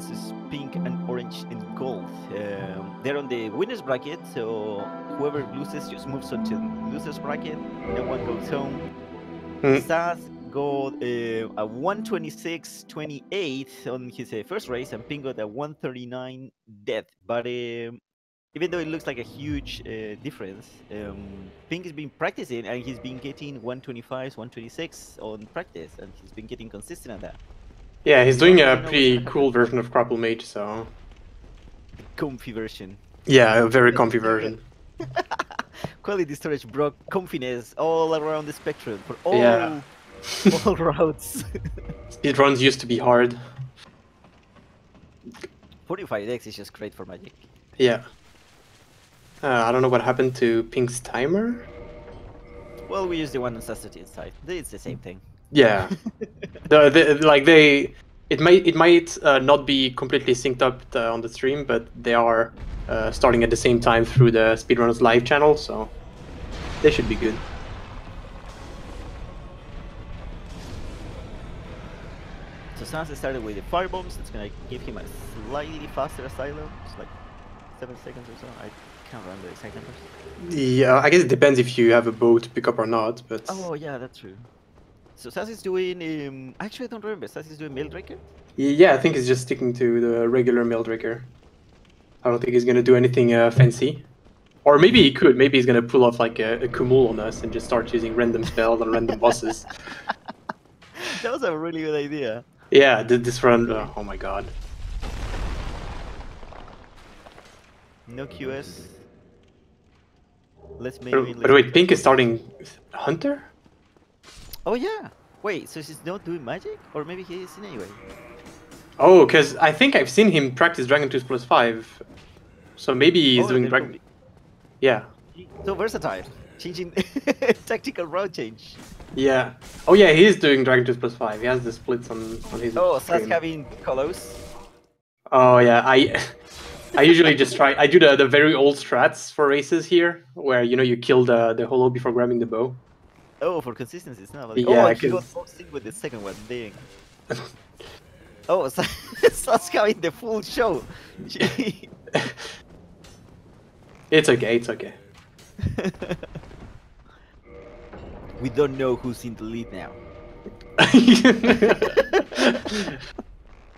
versus Pink and Orange and Gold. They're on the winners bracket, so whoever loses just moves on to the losers bracket. No one goes home. Saas got a 126.28 on his first race, and Pink got a 139 death. But even though it looks like a huge difference, Pink has been practicing and he's been getting 125s, 126 on practice, and he's been getting consistent at that. Yeah, he's doing a pretty cool version of Grapple Mage, so... Comfy version. Yeah, a very comfy version. Quality storage brought comfiness all around the spectrum for all, all routes. Speedruns used to be hard. 45x is just great for Magic. Yeah. I don't know what happened to Pink's timer. Well, we use the one on Saastutin side. It's the same thing. Yeah. It might not be completely synced up on the stream, but they are starting at the same time through the Speedrunners live channel, so they should be good. So Saas started with the fire bombs. It's gonna give him a slightly faster asylum. It's like 7 seconds or so. I can't remember the exact numbers. Yeah, I guess it depends if you have a bow to pick up or not, but... Oh yeah, that's true. So Saas is doing... actually, I don't remember. Saas is doing Maildraker? Yeah, I think he's just sticking to the regular Maildraker. I don't think he's gonna do anything fancy. Or maybe he could. Maybe he's gonna pull off like a Kumul on us and just start using random spells on random bosses. That was a really good idea. Yeah, this run... oh my god. No QS. Let's make... But wait, Pink is starting Hunter? Oh yeah! Wait, so he's not doing magic? Or maybe he is in anyway? Oh, because I think I've seen him practice Dragon Tooth +5. So maybe he's doing Dragon... Yeah. So versatile. Changing tactical route change. Yeah. Oh yeah, he is doing Dragon Tooth +5. He has the splits on his... Oh, Saas having Colos. Oh yeah, I usually just try... I do the very old strats for races here, where, you know, you kill the holo before grabbing the bow. Oh, for consistency, it's not. Yeah, oh, he got boxing with the second one. Dang. Oh, Saas having the full show. It's okay, it's okay. We don't know who's in the lead now.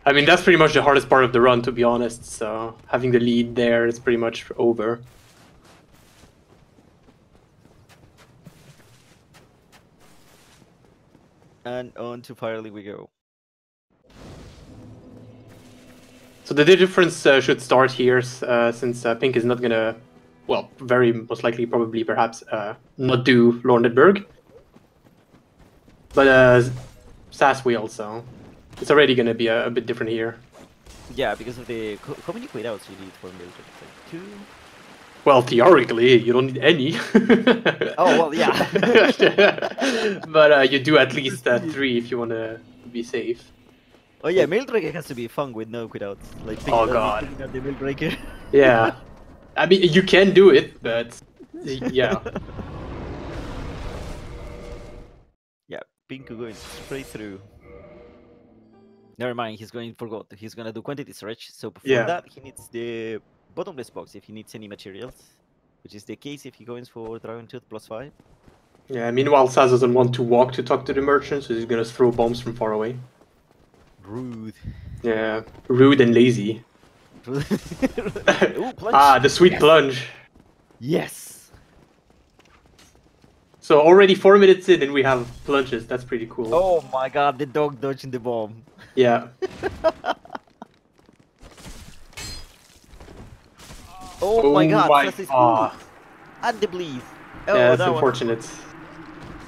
I mean, that's pretty much the hardest part of the run, to be honest, so having the lead there is pretty much over. And on to Fire League we go. So the difference should start here, since Pink is not gonna, well, very most likely, probably, perhaps, not do Lornedberg. But Saas will, so it's already gonna be a bit different here. Yeah, because of the... how many quit-outs you need for Mildred? Like 2? Well, theoretically, you don't need any. Oh, well, yeah. But you do at least 3 if you want to be safe. Oh yeah, Maildraker has to be fun with no quit-outs. Like, oh god. Picking up the Maildraker. Yeah. I mean, you can do it, but... yeah. Yeah, Pink going straight through. Never mind, he's going forgot. He's gonna do quantity stretch, so before that he needs the bottomless box if he needs any materials, which is the case if he goes for Dragon Tooth +5. Yeah, meanwhile Saas doesn't want to walk to talk to the merchant, so he's gonna throw bombs from far away. Rude. Yeah, rude and lazy. Ooh, ah, the sweet plunge. Yes! So already 4 minutes in and we have plunges, that's pretty cool. Oh my god, the dog dodging the bomb. Yeah. Oh my god, that's his cool. And the bleed. Oh, yeah, that's unfortunate.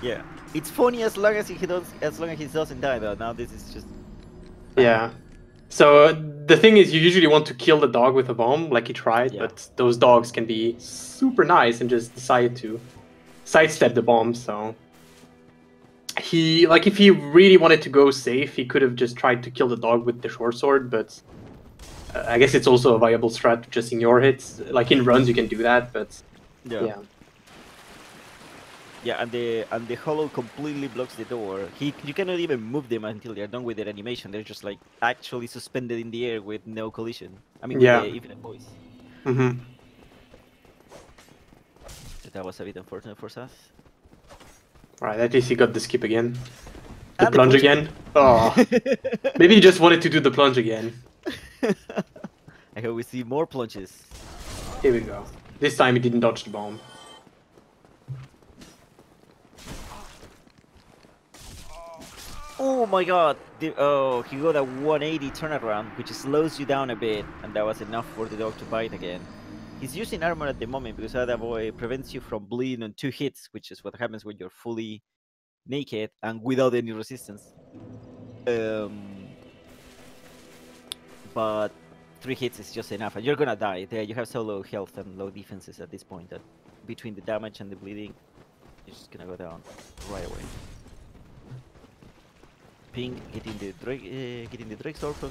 Yeah. It's funny as long as he doesn't die though. Now this is just... Yeah. So the thing is, you usually want to kill the dog with a bomb, like he tried, but those dogs can be super nice and just decide to sidestep the bomb, so... if he really wanted to go safe, he could have just tried to kill the dog with the short sword, but... I guess it's also a viable strat to just ignore hits. Like in runs you can do that, but... Yeah. Yeah, and the hollow completely blocks the door. You cannot even move them until they're done with their animation. They're just like actually suspended in the air with no collision. I mean, with Yeah. the infinite voice. Mm-hmm. That was a bit unfortunate for Sas. Alright, at least he got the skip again. The And plunge again. Oh, maybe he just wanted to do the plunge again. I hope we see more plunges. Here we go. This time he didn't dodge the bomb. Oh my god! Oh, he got a 180 turnaround, which slows you down a bit, and that was enough for the dog to bite again. He's using armor at the moment because that boy prevents you from bleeding on 2 hits, which is what happens when you're fully naked and without any resistance. But 3 hits is just enough, and you're gonna die. There, you have so low health and low defenses at this point that between the damage and the bleeding, you're just gonna go down right away. Pink getting the Drake sword from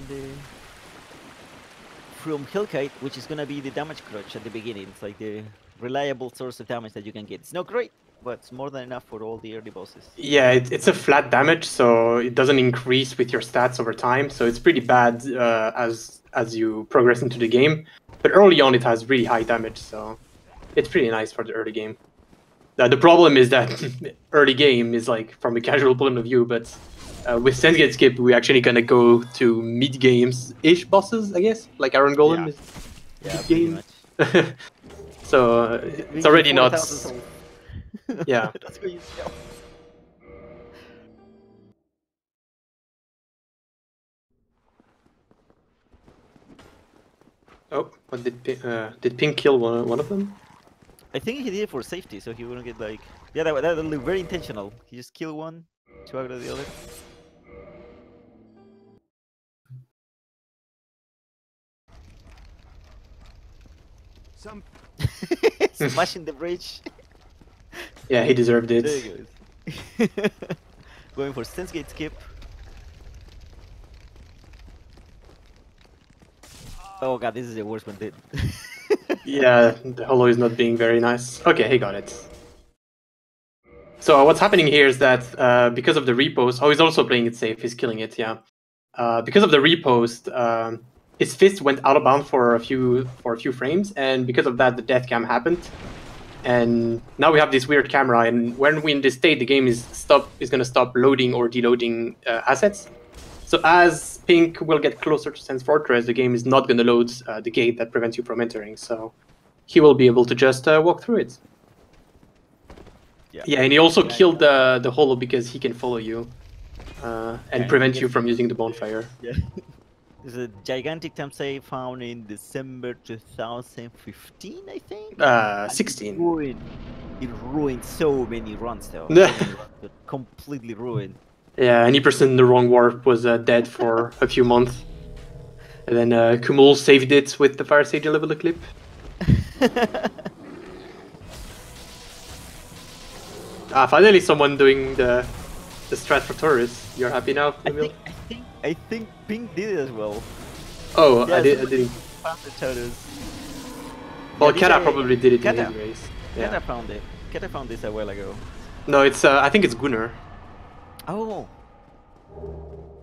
Hellkite, which is gonna be the damage crutch at the beginning. It's like the reliable source of damage that you can get. It's not great, but it's more than enough for all the early bosses. Yeah, it's a flat damage, so it doesn't increase with your stats over time. So it's pretty bad as you progress into the game. But early on, it has really high damage, so it's pretty nice for the early game. The problem is that early game is like from a casual point of view, but with Sense Skip, we're actually gonna go to mid games-ish bosses, I guess, like Iron Golem is mid game. So it's already not. Yeah. That's what you sell. Oh, what did Pink kill one of them? I think he did it for safety, so he wouldn't get like. Yeah, that looked very intentional. He just killed one to aggro the other. Smashing the bridge. Yeah, he deserved it. There he goes. Going for Sense Gate skip. Oh god, this is the worst one. Yeah, the hollow is not being very nice. Okay, he got it. So what's happening here is that because of the repost, oh, he's also playing it safe. He's killing it, yeah. Because of the repost, his fist went out of bounds for a few frames, and because of that, the death cam happened. And now we have this weird camera, and when we're in this state, the game is going to stop loading or deloading assets. So as Pink will get closer to Sense Fortress, the game is not going to load the gate that prevents you from entering. So he will be able to just walk through it. Yeah, and he also killed the hollow because he can follow you and prevent you from using the bonfire. Yeah. There's a gigantic time save found in December 2015, I think? 16. It ruined so many runs, though. Completely ruined. Yeah, any person in the wrong warp was dead for a few months. And then Kumul saved it with the Fire Sage level clip. Finally someone doing the strat for Taurus. You're happy now, Kumul? I think Pink did it as well. Oh, yeah, I didn't. Well, Kata probably did it in his race. Yeah. Kata found it. Kata found this a while ago. No, it's I think it's Gunnar. Oh.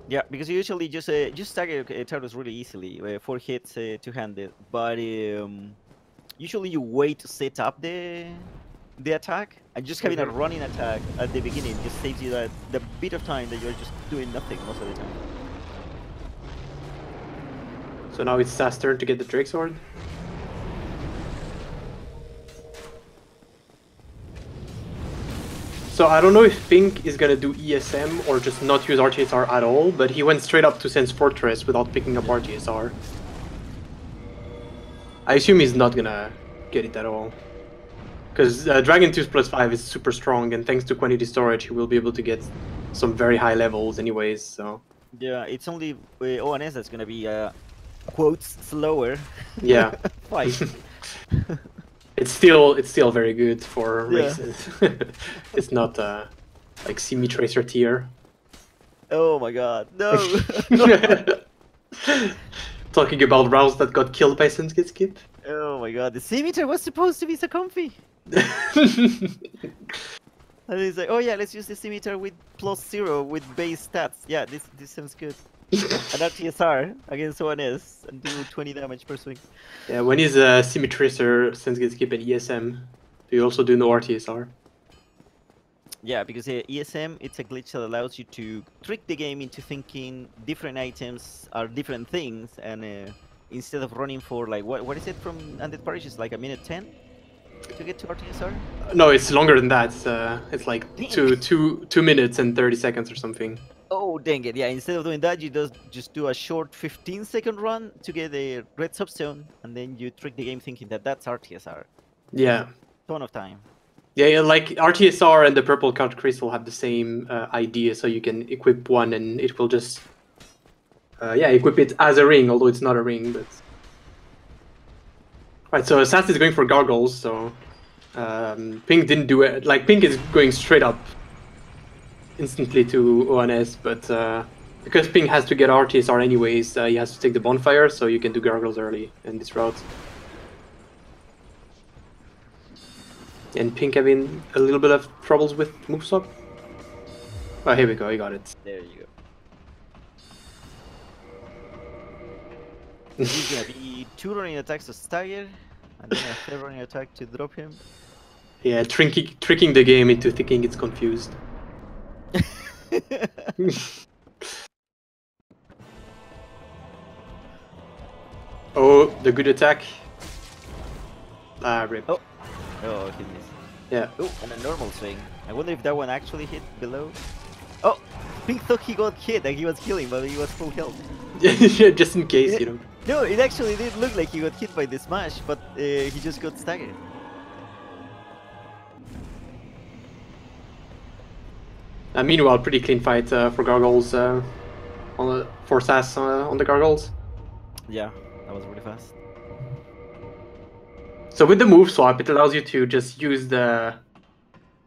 Yeah, because you usually just stagger turtles really easily, 4 hits two-handed. But usually you wait to set up the attack, and just having a running attack at the beginning just saves you the bit of time that you're just doing nothing most of the time. So now it's Sas' turn to get the Drake Sword. So I don't know if Pink is gonna do ESM or just not use RTSR at all, but he went straight up to Sense Fortress without picking up RTSR. I assume he's not gonna get it at all. Because Dragon 2+5 is super strong, and thanks to quantity storage, he will be able to get some very high levels anyways, so... Yeah, it's only ONS that's gonna be, quotes, slower. Yeah. Fight. It's still very good for races. It's not like Simi Tracer tier. Oh my god, no! Talking about rounds that got killed by Sensuke Skip. Oh my god, the Scimitar was supposed to be so comfy! And he's like, oh yeah, let's use the scimitar with +0 with base stats. Yeah, this sounds good. An RTSR against ONS and do 20 damage per swing. Yeah, when he's a Symmetricer, since gets keep an ESM, do you also do no RTSR? Yeah, because ESM, it's a glitch that allows you to trick the game into thinking different items are different things, and instead of running for like what is it from Undead Parish? It's like a minute 10 to get to RTSR. No, it's longer than that. It's like two minutes and 30 seconds or something. Oh dang it! Yeah, instead of doing that, you just do a short 15-second run to get a red subzone, and then you trick the game thinking that that's RTSR. Yeah. Ton of time. Yeah, like RTSR and the purple count crystal have the same idea, so you can equip one and it will just equip it as a ring, although it's not a ring. But right, so Sass is going for gargles, so Pink didn't do it. Like Pink is going straight up instantly to ONS, but because Pink has to get RTSR anyways, he has to take the bonfire, so you can do gargles early in this route. And Pink having a little bit of troubles with move swap. Oh, here we go, he got it. There you go. He's gonna be 2 running attacks to stagger, and then a 3rd running attack to drop him. Yeah, tricking the game into thinking it's confused. Oh, the good attack. Ah, rip. Oh, he missed. Yeah. Oh, and a normal swing. I wonder if that one actually hit below. Oh, Pink thought he got hit and he was killing, but he was full health. Yeah, just in case, you know. No, it actually did look like he got hit by the smash, but he just got staggered. Meanwhile, pretty clean fight for gargles for Sass on the gargles. Yeah, that was really fast. So with the move swap, it allows you to just use the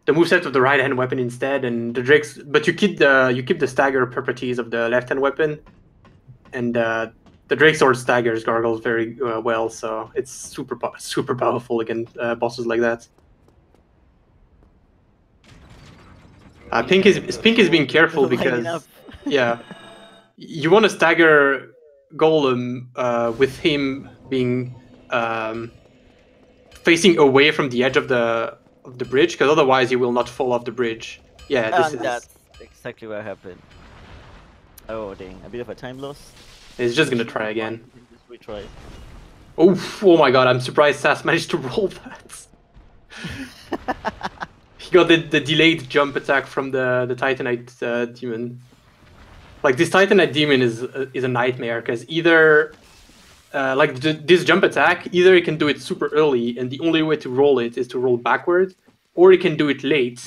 moveset of the right hand weapon instead, and the Drakes. But you keep the stagger properties of the left hand weapon, and the Drake Sword staggers gargles very well. So it's super powerful against bosses like that. Pink is being careful because yeah, you want to stagger Golem with him being facing away from the edge of the bridge, because otherwise he will not fall off the bridge. Yeah, that's exactly what happened. Oh dang, a bit of a time loss. He's just gonna try again. Just retry. Oh my god, I'm surprised Sass managed to roll that. He got the delayed jump attack from the Titanite demon. Like this Titanite demon is a nightmare, because either this jump attack, either you can do it super early and the only way to roll it is to roll backward, or you can do it late,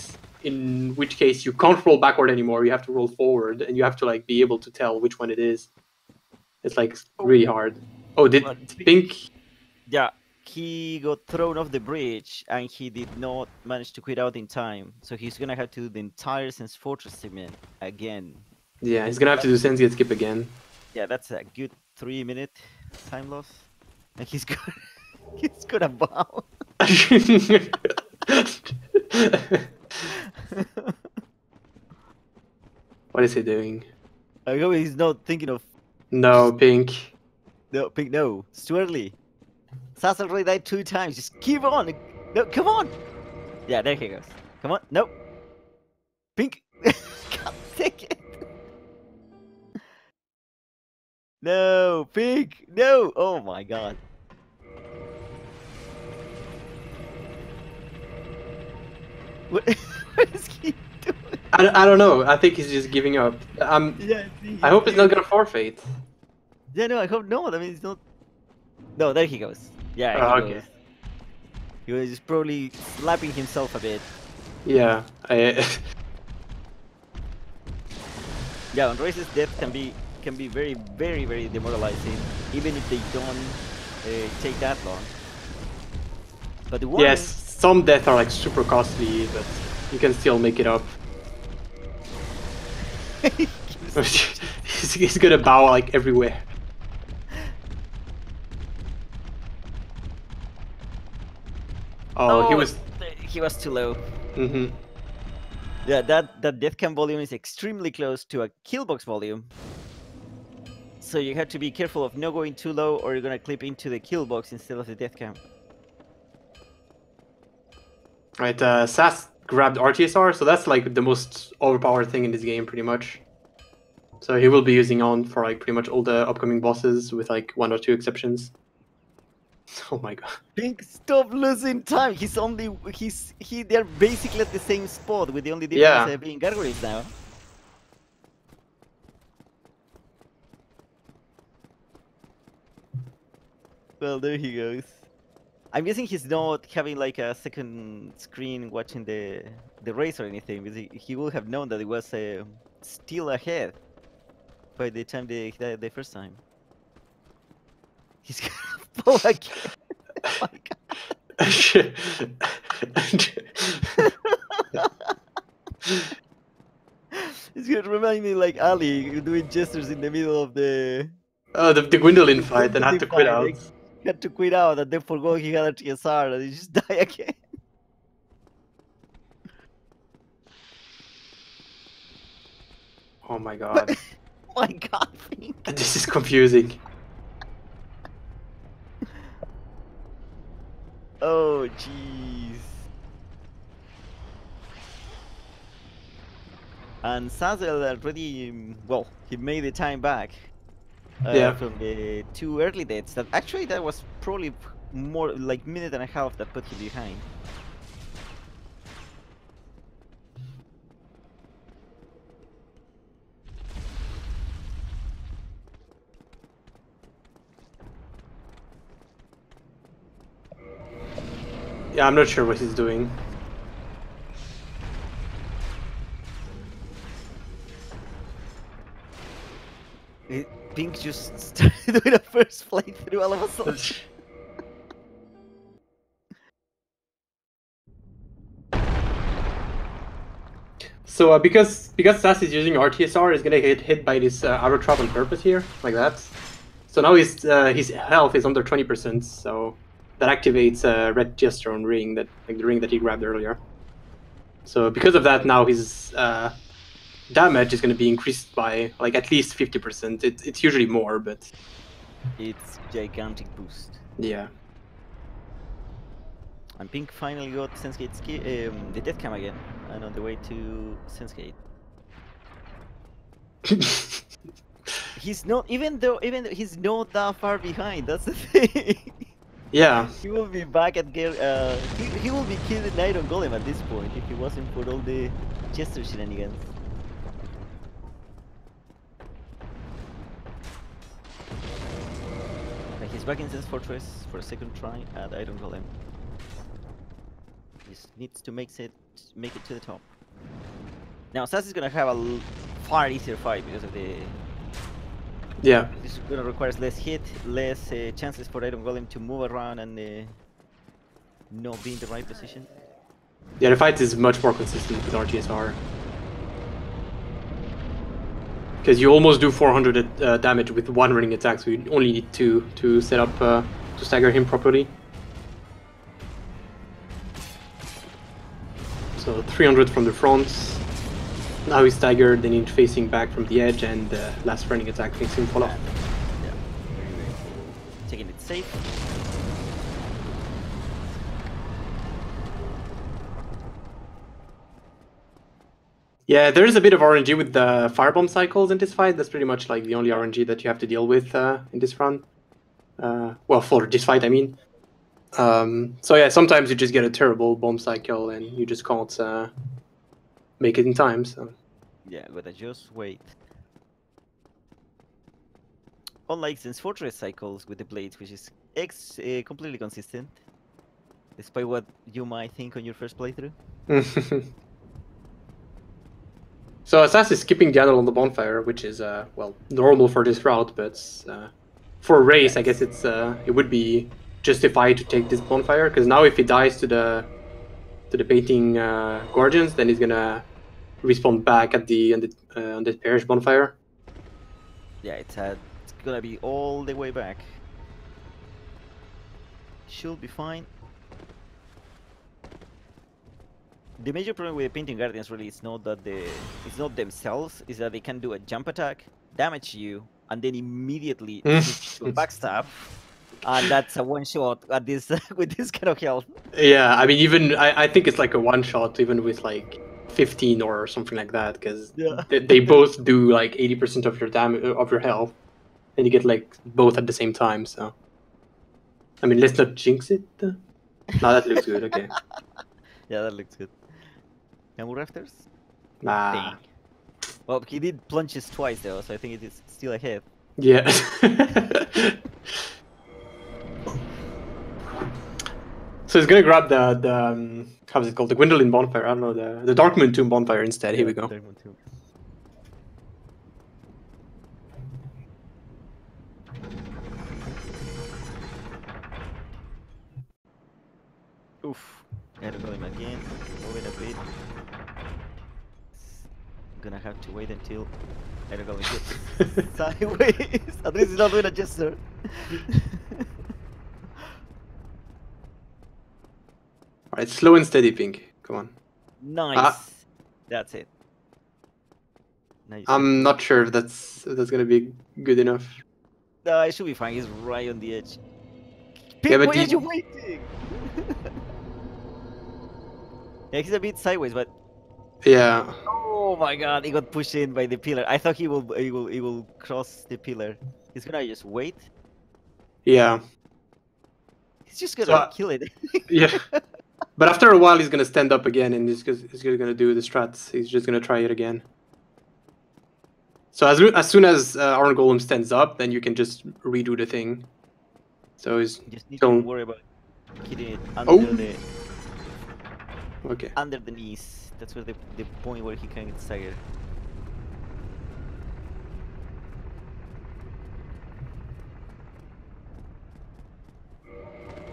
in which case you can't roll backward anymore, you have to roll forward and you have to like be able to tell which one it is. It's like really hard. Oh, did Pink? Yeah, he got thrown off the bridge and he did not manage to quit out in time, so he's gonna have to do the entire Sense Fortress segment again. Yeah, he's gonna have to do Sense Gate Skip again. Yeah, that's a good 3-minute time loss. And he's gonna bow. What is he doing? I hope he's not thinking of... No, Pink. No, Pink, no. It's too early. Sass already died 2 times. Just keep on. No, come on. Yeah, there he goes. Come on. No. Pink. God, take it. No, Pink. No. Oh my god. What is he doing? I don't know. I think he's just giving up. Yeah, I hope he's not gonna forfeit. Yeah, no, I hope not. I mean, he's not. No, there he goes. Yeah, he goes. He was just probably slapping himself a bit. Yeah. Yeah, on Race's death can be very, very, very demoralizing, even if they don't take that long. But the one... Yes, some deaths are like super costly, but you can still make it up. He's gonna bow like everywhere. Oh, he was too low. Mm-hmm. Yeah, that death cam volume is extremely close to a kill box volume. So you have to be careful of not going too low, or you're gonna clip into the kill box instead of the death cam. Right, Sass grabbed RTSR, so that's like the most overpowered thing in this game, pretty much. So he will be using on for like pretty much all the upcoming bosses, with like 1 or 2 exceptions. Oh my god. Pink, stop losing time. They're basically at the same spot, with the only difference Yeah. being gargoyles now. Well, there he goes. I'm guessing he's not having like a second screen watching the race or anything, because he would have known that it was still ahead by the time the first time. He's gonna fall again. Oh my god. It's gonna remind me like Ali doing gestures in the middle of the Gwendolyn fight and had to quit out. He had to quit out and then forgot he had a TSR and he just died again. Oh my god. Oh my god, Pink. This is confusing. Oh jeez. And Sazel already, well, he made the time back from the 2 early deaths. That was probably more like minute and a half that put him behind. Yeah, I'm not sure what he's doing. Pink just started doing a first playthrough all of a sudden. So because Sass is using RTSR, he's gonna get hit by this arrow trap on purpose here, like that. So now his health is under 20%, so that activates a red gestrone ring, the ring that he grabbed earlier. So because of that, now his damage is going to be increased by like at least 50%. It's usually more, but it's gigantic boost. Yeah. And Pink finally got Sensegate's the death cam again, and on the way to Sensegate. He's not even though he's not that far behind. That's the thing. Yeah. He will be back at he will be killing Iron Golem at this point if he wasn't for all the Jester shenanigans. Like he's back in Sense Fortress for a second try at Iron Golem. He just needs to make it to the top. Now Sass is gonna have a far easier fight because of the. Yeah. This is gonna require less hit, less chances for Iron Golem to move around and not be in the right position. Yeah, the fight is much more consistent with RTSR. Because you almost do 400 damage with 1 running attack, so you only need 2 to set up to stagger him properly. So 300 from the front. Now he's staggered, then he's facing back from the edge, and last running attack makes him fall off. Yeah, taking it safe. Yeah, there is a bit of RNG with the firebomb cycles in this fight. That's pretty much like the only RNG that you have to deal with in this run. Well, for this fight, I mean. So yeah, sometimes you just get a terrible bomb cycle and you just can't make it in time. So. Yeah, but just wait. Unlike Sense Fortress cycles with the blades, which is completely consistent, despite what you might think on your first playthrough. So Sass is skipping the idle on the bonfire, which is well, normal for this route, but for a race, I guess it would be justified to take this bonfire, because now if he dies to the baiting guardians, then he's gonna respawn back at the parish bonfire. Yeah, it's gonna be all the way back. Should be fine. the major problem with the Painting Guardians really is not that it's not themselves, is that they can do a jump attack, damage you, and then immediately switch to a backstab. And that's a one shot at this with this kind of health. Yeah, I mean, even I think it's like a one shot, even with like 15 or something like that, because they both do like 80% of your damage of your health, and you get like both at the same time. So, I mean, let's not jinx it. No, that looks good. Okay. Yeah, that looks good. Camel rafters? Nah. Dang. Well, he did plunges twice though, so I think it is still ahead. Yeah. So he's gonna grab the how's it called? The Gwendolyn bonfire. I don't know, the Darkmoon Tomb bonfire instead. Here we go. Oof. Gotta go him again. Move it a bit. Gonna have to wait until gotta go hit sideways. At least he's not doing a gesture. Alright, slow and steady, Pink. Come on. Nice. That's it. Nice. I'm not sure if that's gonna be good enough. No, it should be fine. He's right on the edge. Pink, Yeah, but why are you waiting? Yeah, he's a bit sideways, but yeah. oh my god, he got pushed in by the pillar. I thought he will cross the pillar. He's gonna just wait. Yeah. He's just gonna kill it. Yeah. But after a while, he's gonna stand up again, and he's gonna do the strats. He's just gonna try it again. So as soon as Iron Golem stands up, then you can just redo the thing. So he's just need to worry about hitting it under the under the knees. That's where the point where he can get staggered.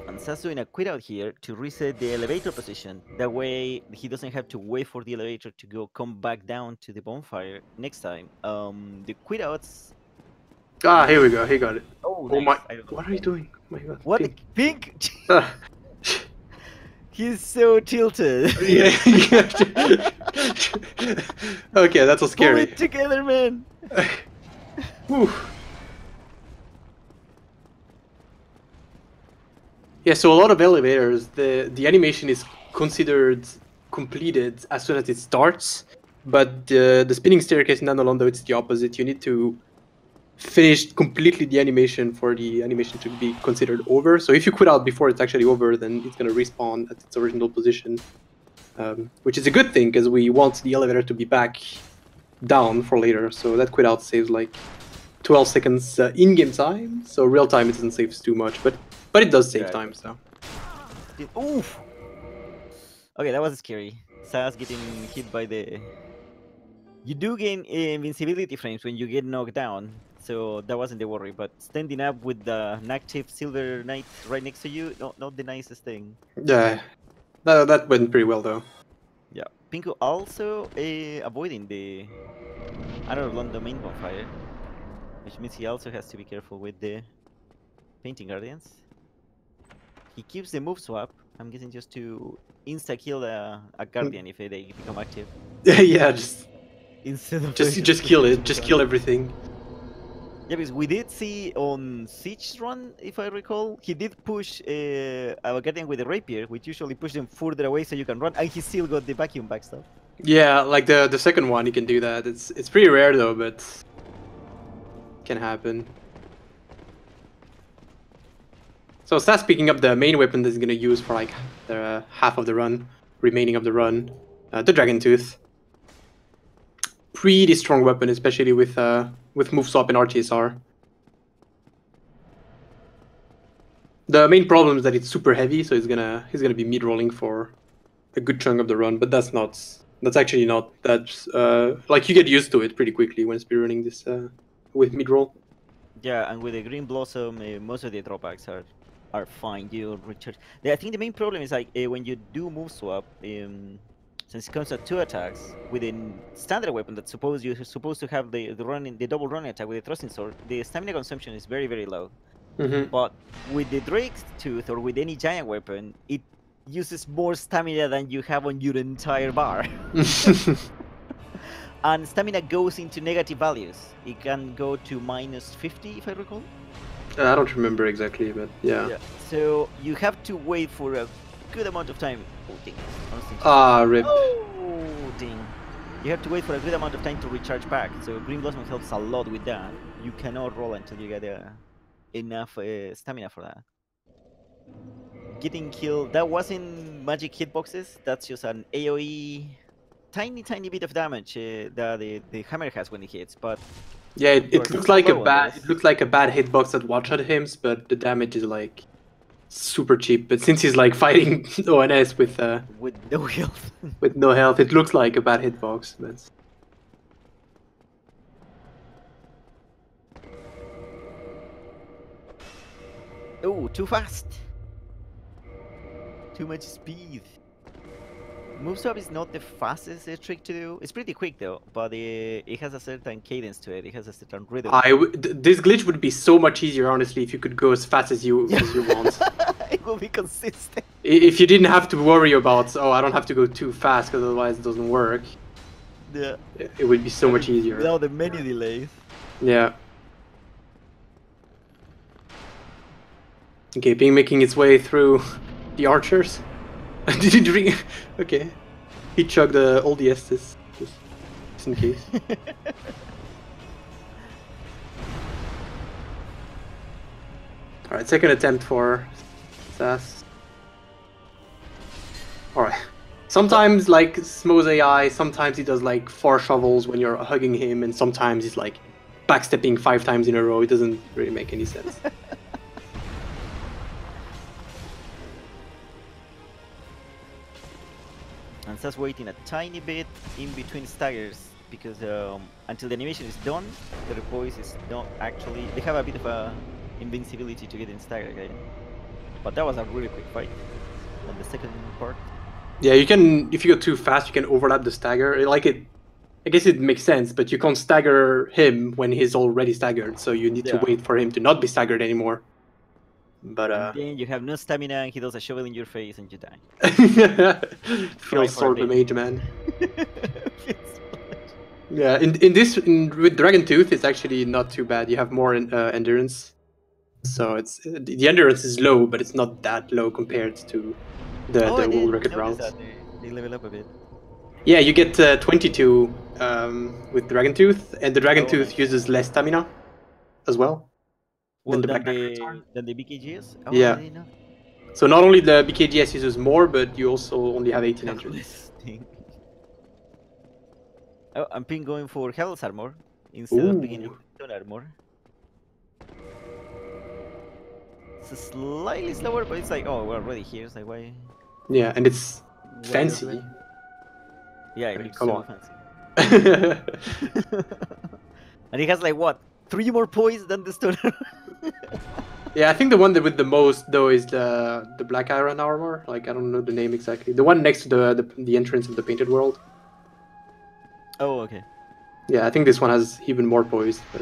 And Sa's doing a quit out here to reset the elevator position. That way he doesn't have to wait for the elevator to come back down to the bonfire next time. The quit outs. Ah, here we go. He got it. Oh, nice. My! What are you doing? Oh my god. What? Pink? He's so tilted. Yeah. Okay, that's so scary. Pull it together, man. Yeah, so a lot of elevators, the animation is considered completed as soon as it starts, but the spinning staircase in Anolondo, it's the opposite. You need to finish completely the animation for the animation to be considered over. So if you quit out before it's actually over, then it's going to respawn at its original position, which is a good thing because we want the elevator to be back down for later. So that quit out saves like 12 seconds in-game time. So real time it doesn't save too much, but it does save time. So. Oof. Okay, that was scary. Sa's getting hit by the. You do gain invincibility frames when you get knocked down. So that wasn't the worry, but standing up with the active Silver Knight right next to you, not the nicest thing. Yeah, that went pretty well though. Yeah, Pinko also avoiding the London main bonfire, which means he also has to be careful with the Painting Guardians. He keeps the move swap, I'm guessing just to insta-kill a Guardian if they become active. Yeah, just kill it, just kill everything. Yeah, because we did see on Siege run, if I recall, he did push a Guardian with a Rapier, which usually push them further away so you can run, and he still got the vacuum back stuff. Yeah, like the second one, he can do that. It's pretty rare though, but can happen. So Stas picking up the main weapon that he's gonna use for like the half of the run, remaining of the run, the Dragon Tooth. Pretty strong weapon, especially with move swap and RTSR. The main problem is that it's super heavy, so he's gonna be mid rolling for a good chunk of the run. But that's actually not that like you get used to it pretty quickly when speedrunning this with mid roll. Yeah, and with the Green Blossom, most of the drawbacks are fine. You recharge. I think the main problem is like when you do move swap. Since it comes at 2 attacks with a standard weapon that you're supposed to have the double running attack with the thrusting sword, the stamina consumption is very, very low. Mm-hmm. But with the Drake's Tooth or with any giant weapon, it uses more stamina than you have on your entire bar. And stamina goes into negative values. It can go to -50, if I recall. I don't remember exactly, but yeah. So you have to wait for a good amount of time. Oh, ding. Rip. Oh, ding. You have to wait for a good amount of time to recharge back. So Green Blossom helps a lot with that. You cannot roll until you get enough stamina for that. Getting killed, that wasn't magic hitboxes. That's just an AoE, tiny bit of damage that the hammer has when it hits. But yeah, it looks like a bad hitbox that one-shot him, but the damage is like super cheap. But since he's like fighting ONS with no health, with no health, it looks like a bad hitbox. But oh, too fast. Too much speed. Move swap is not the fastest trick to do. It's pretty quick though, but it has a certain cadence to it. It has a certain rhythm. This glitch would be so much easier, honestly, if you could go as fast as you want. It will be consistent. If you didn't have to worry about, I don't have to go too fast because otherwise it doesn't work. Yeah. It would be so much easier. Without the many delays. Yeah. Okay, Ping making its way through the archers. Did he drink? Okay. He chugged all the Estes, just in case. Alright, second attempt for Sass. Alright. Sometimes, like, Smo's AI, sometimes he does, like, 4 shovels when you're hugging him, and sometimes he's, like, backstepping 5 times in a row. It doesn't really make any sense. And Sass waiting a tiny bit in between staggers, because until the animation is done, the poise is not actually... They have a bit of a invincibility to get in stagger again. But that was a really quick fight on the second part. Yeah, you can, if you go too fast, you can overlap the stagger. I guess it makes sense, but you can't stagger him when he's already staggered, so you need to wait for him to not be staggered anymore. But and then you have no stamina and he does a shovel in your face and you die. Feels sort of mage, man. Yeah, with Dragon Tooth, it's actually not too bad. You have more endurance, so it's the endurance is low, but it's not that low compared to the world record rounds. They level up a bit. Yeah, you get 22 with Dragon Tooth, and the Dragon Tooth uses less stamina as well. Well, than the BKGS? Oh, yeah. So not only the BKGS uses more, but you also only have 1800. Oh, I'm Ping going for Hell's Armor instead of beginning Stone Armor. It's slightly slower, but it's like, oh, we're already here, it's like, why? Yeah, and it's fancy. Yeah, it looks so fancy. And it has like, what? 3 more points than the Stone Armor? Yeah, I think the one that with the most though is the Black Iron Armor. Like, I don't know the name exactly. The one next to the entrance of the Painted World. Oh, okay. Yeah, I think this one has even more poise, but...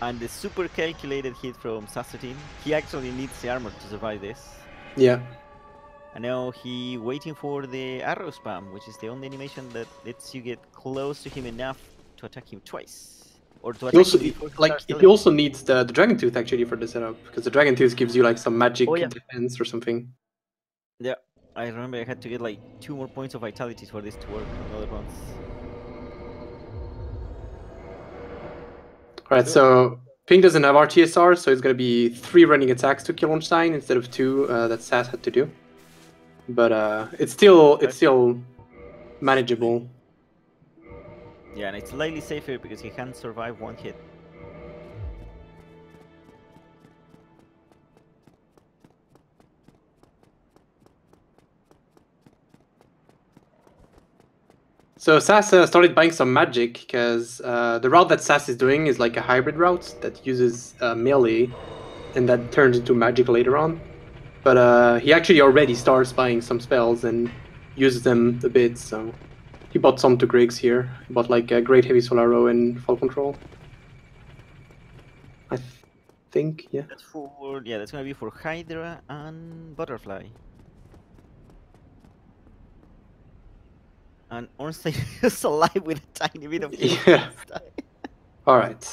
And the super calculated hit from Saastutin, he actually needs the armor to survive this. Yeah. And now he waiting for the arrow spam, which is the only animation that lets you get close to him enough to attack him twice. Or to attack him before he also needs the Dragon Tooth actually for the setup, because the Dragon Tooth gives you like some magic defense or something. Yeah, I remember I had to get like 2 more points of vitality for this to work on other ones. Alright, so Pink doesn't have RTSR, so it's going to be 3 running attacks to kill Ornstein instead of 2 that Sass had to do. But it's still manageable. Yeah, and it's slightly safer because he can survive 1 hit. So Sass started buying some magic, because the route that Sass is doing is like a hybrid route that uses melee, and that turns into magic later on. But he actually already starts buying some spells and uses them a bit, so... He bought some to Griggs here. He bought like a Great Heavy Soul Arrow and Fall Control. think. Yeah. That's for that's gonna be for Hydra and Butterfly. And Ornstein is alive with a tiny bit of health. Yeah. All right.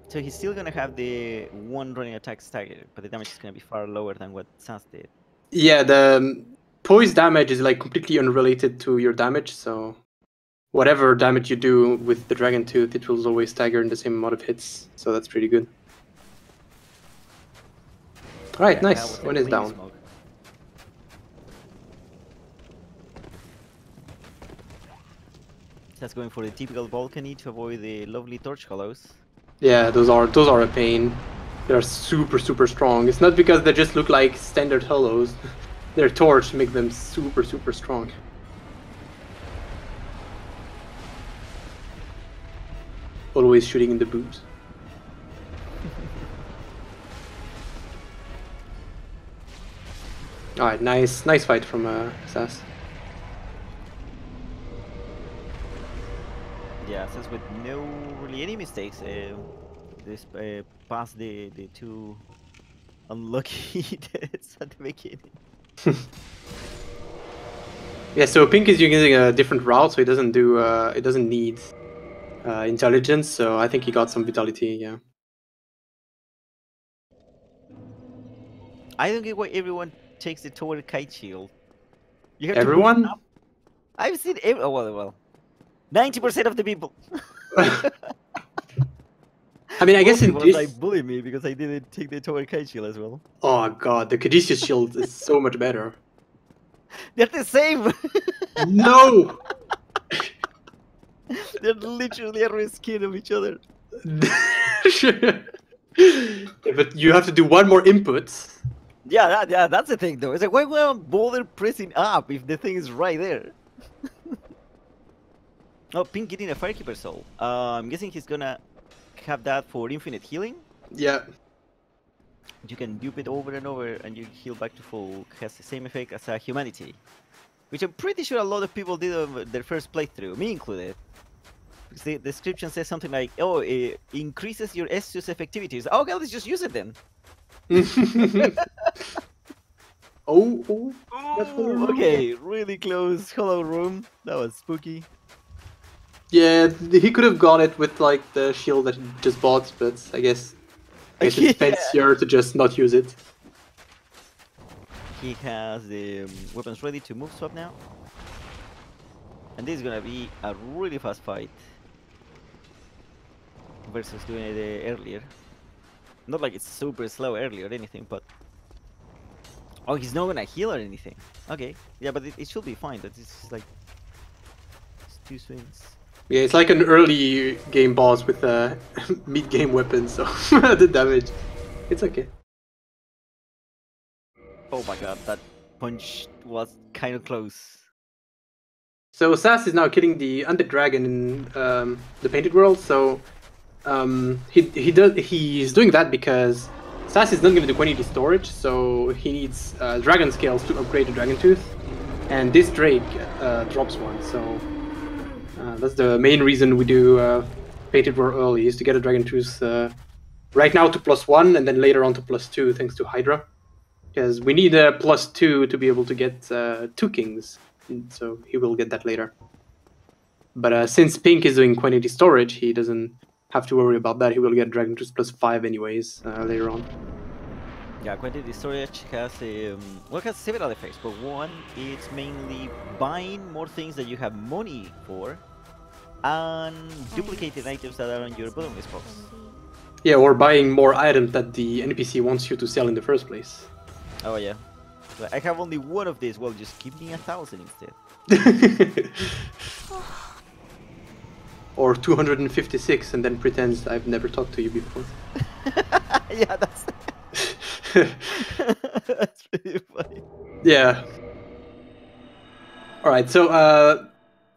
So he's still gonna have the one running attack staggered, but the damage is gonna be far lower than what Sans did. Yeah, the poise damage is like completely unrelated to your damage, so whatever damage you do with the Dragon Tooth, it will always stagger in the same amount of hits, so that's pretty good. Alright, nice. One is down. Smoke. That's going for the typical balcony to avoid the lovely torch hollows. Yeah, those are a pain. They're super strong. It's not because they just look like standard hollows. Their torch make them super strong. Always shooting in the boot. Alright, nice fight from Sass. Yeah, Sans with no really any mistakes. This past the two unlucky deaths at the beginning. Yeah, so Pink is using a different route, so it doesn't need intelligence. So I think he got some vitality. Yeah. I don't get why everyone takes the tower kite shield. You have Everyone? To up. I've seen oh, well, 90% of the people. I mean, I guess in this... like bully me because I didn't take the tower kite shield as well. Oh god, the Caduceus shield is so much better. They're the same. No. They're literally a reskin of each other. Yeah, but you have to do one more input. Yeah, that's the thing though. It's like, why would I bother pressing up if the thing is right there? Oh, Pink getting a Firekeeper Soul. I'm guessing he's gonna have that for infinite healing. Yeah. You can dupe it over and over and you heal back to full. Has the same effect as a Humanity. Which I'm pretty sure a lot of people did on their first playthrough, me included. Because the description says something like, oh, it increases your Estus effectivity. Oh, okay, let's just use it then. Oh, okay, really close hollow room. That was spooky. Yeah, he could have gone it with like the shield that he just bought, but I guess it's fancier to just not use it. He has the weapons ready to move swap now. And this is gonna be a really fast fight. Versus doing it earlier. Not like it's super slow earlier or anything, but... Oh, he's not gonna heal or anything. Okay, yeah, but it should be fine. That is like... It's 2 swings. Yeah, it's like an early game boss with a mid-game weapon, so the damage, it's okay. Oh my god, that punch was kind of close. So Sass is now killing the undead dragon in the Painted World, so he's doing that because Sass is not going to do quantity storage, so he needs dragon scales to upgrade the Dragon Tooth, and this Drake drops one, so that's the main reason we do Painted World early, is to get a Dragon Tooth right now to +1 and then later on to +2 thanks to Hydra. Because we need a +2 to be able to get 2 kings, so he will get that later. But since Pink is doing quantity storage, he doesn't have to worry about that. He will get Dragon Tooth +5 anyways later on. Yeah, quantity storage has has several effects, but one is mainly buying more things that you have money for, and duplicating items that are on your bottomless box. Yeah, or buying more items that the NPC wants you to sell in the first place. Oh yeah. So I have only one of these. Well, just give me 1,000 instead. Or 256 and then pretends I've never talked to you before. Yeah, that's that's pretty funny. Yeah. Alright, so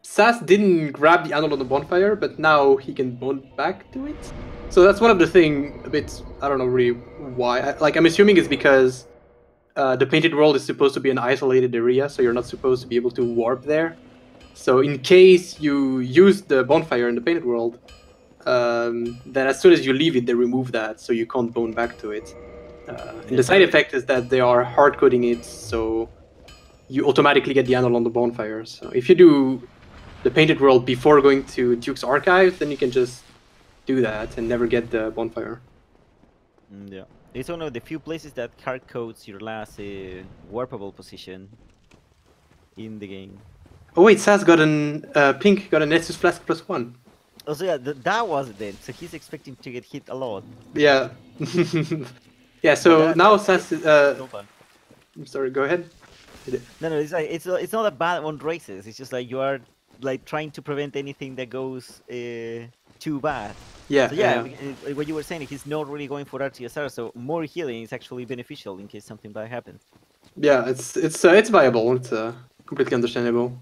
Sass didn't grab the animal on the bonfire, but now he can bond back to it. So that's one of the thing, a bit, I don't know really why. I'm assuming it's because the Painted World is supposed to be an isolated area, so you're not supposed to be able to warp there. So in case you use the bonfire in the painted world, then as soon as you leave it, they remove that, so you can't bone back to it. And the side effect is that they are hard coding it, so you automatically get the animal on the bonfire. So if you do the painted world before going to Duke's Archive, then you can just do that and never get the bonfire. Yeah, it's one of the few places that hard codes your last warpable position in the game. Oh wait, Sass got an Pink got a Nessus Flask +1. Oh, so yeah, that was it then. So he's expecting to get hit a lot. Yeah. Yeah. So now Sass is. I'm sorry. Go ahead. No, it's like it's not that bad on races. It's just like you are like trying to prevent anything that goes too bad. Yeah. So yeah, what you were saying, he's not really going for RTSR, so more healing is actually beneficial in case something bad happens. Yeah, it's viable. It's completely understandable.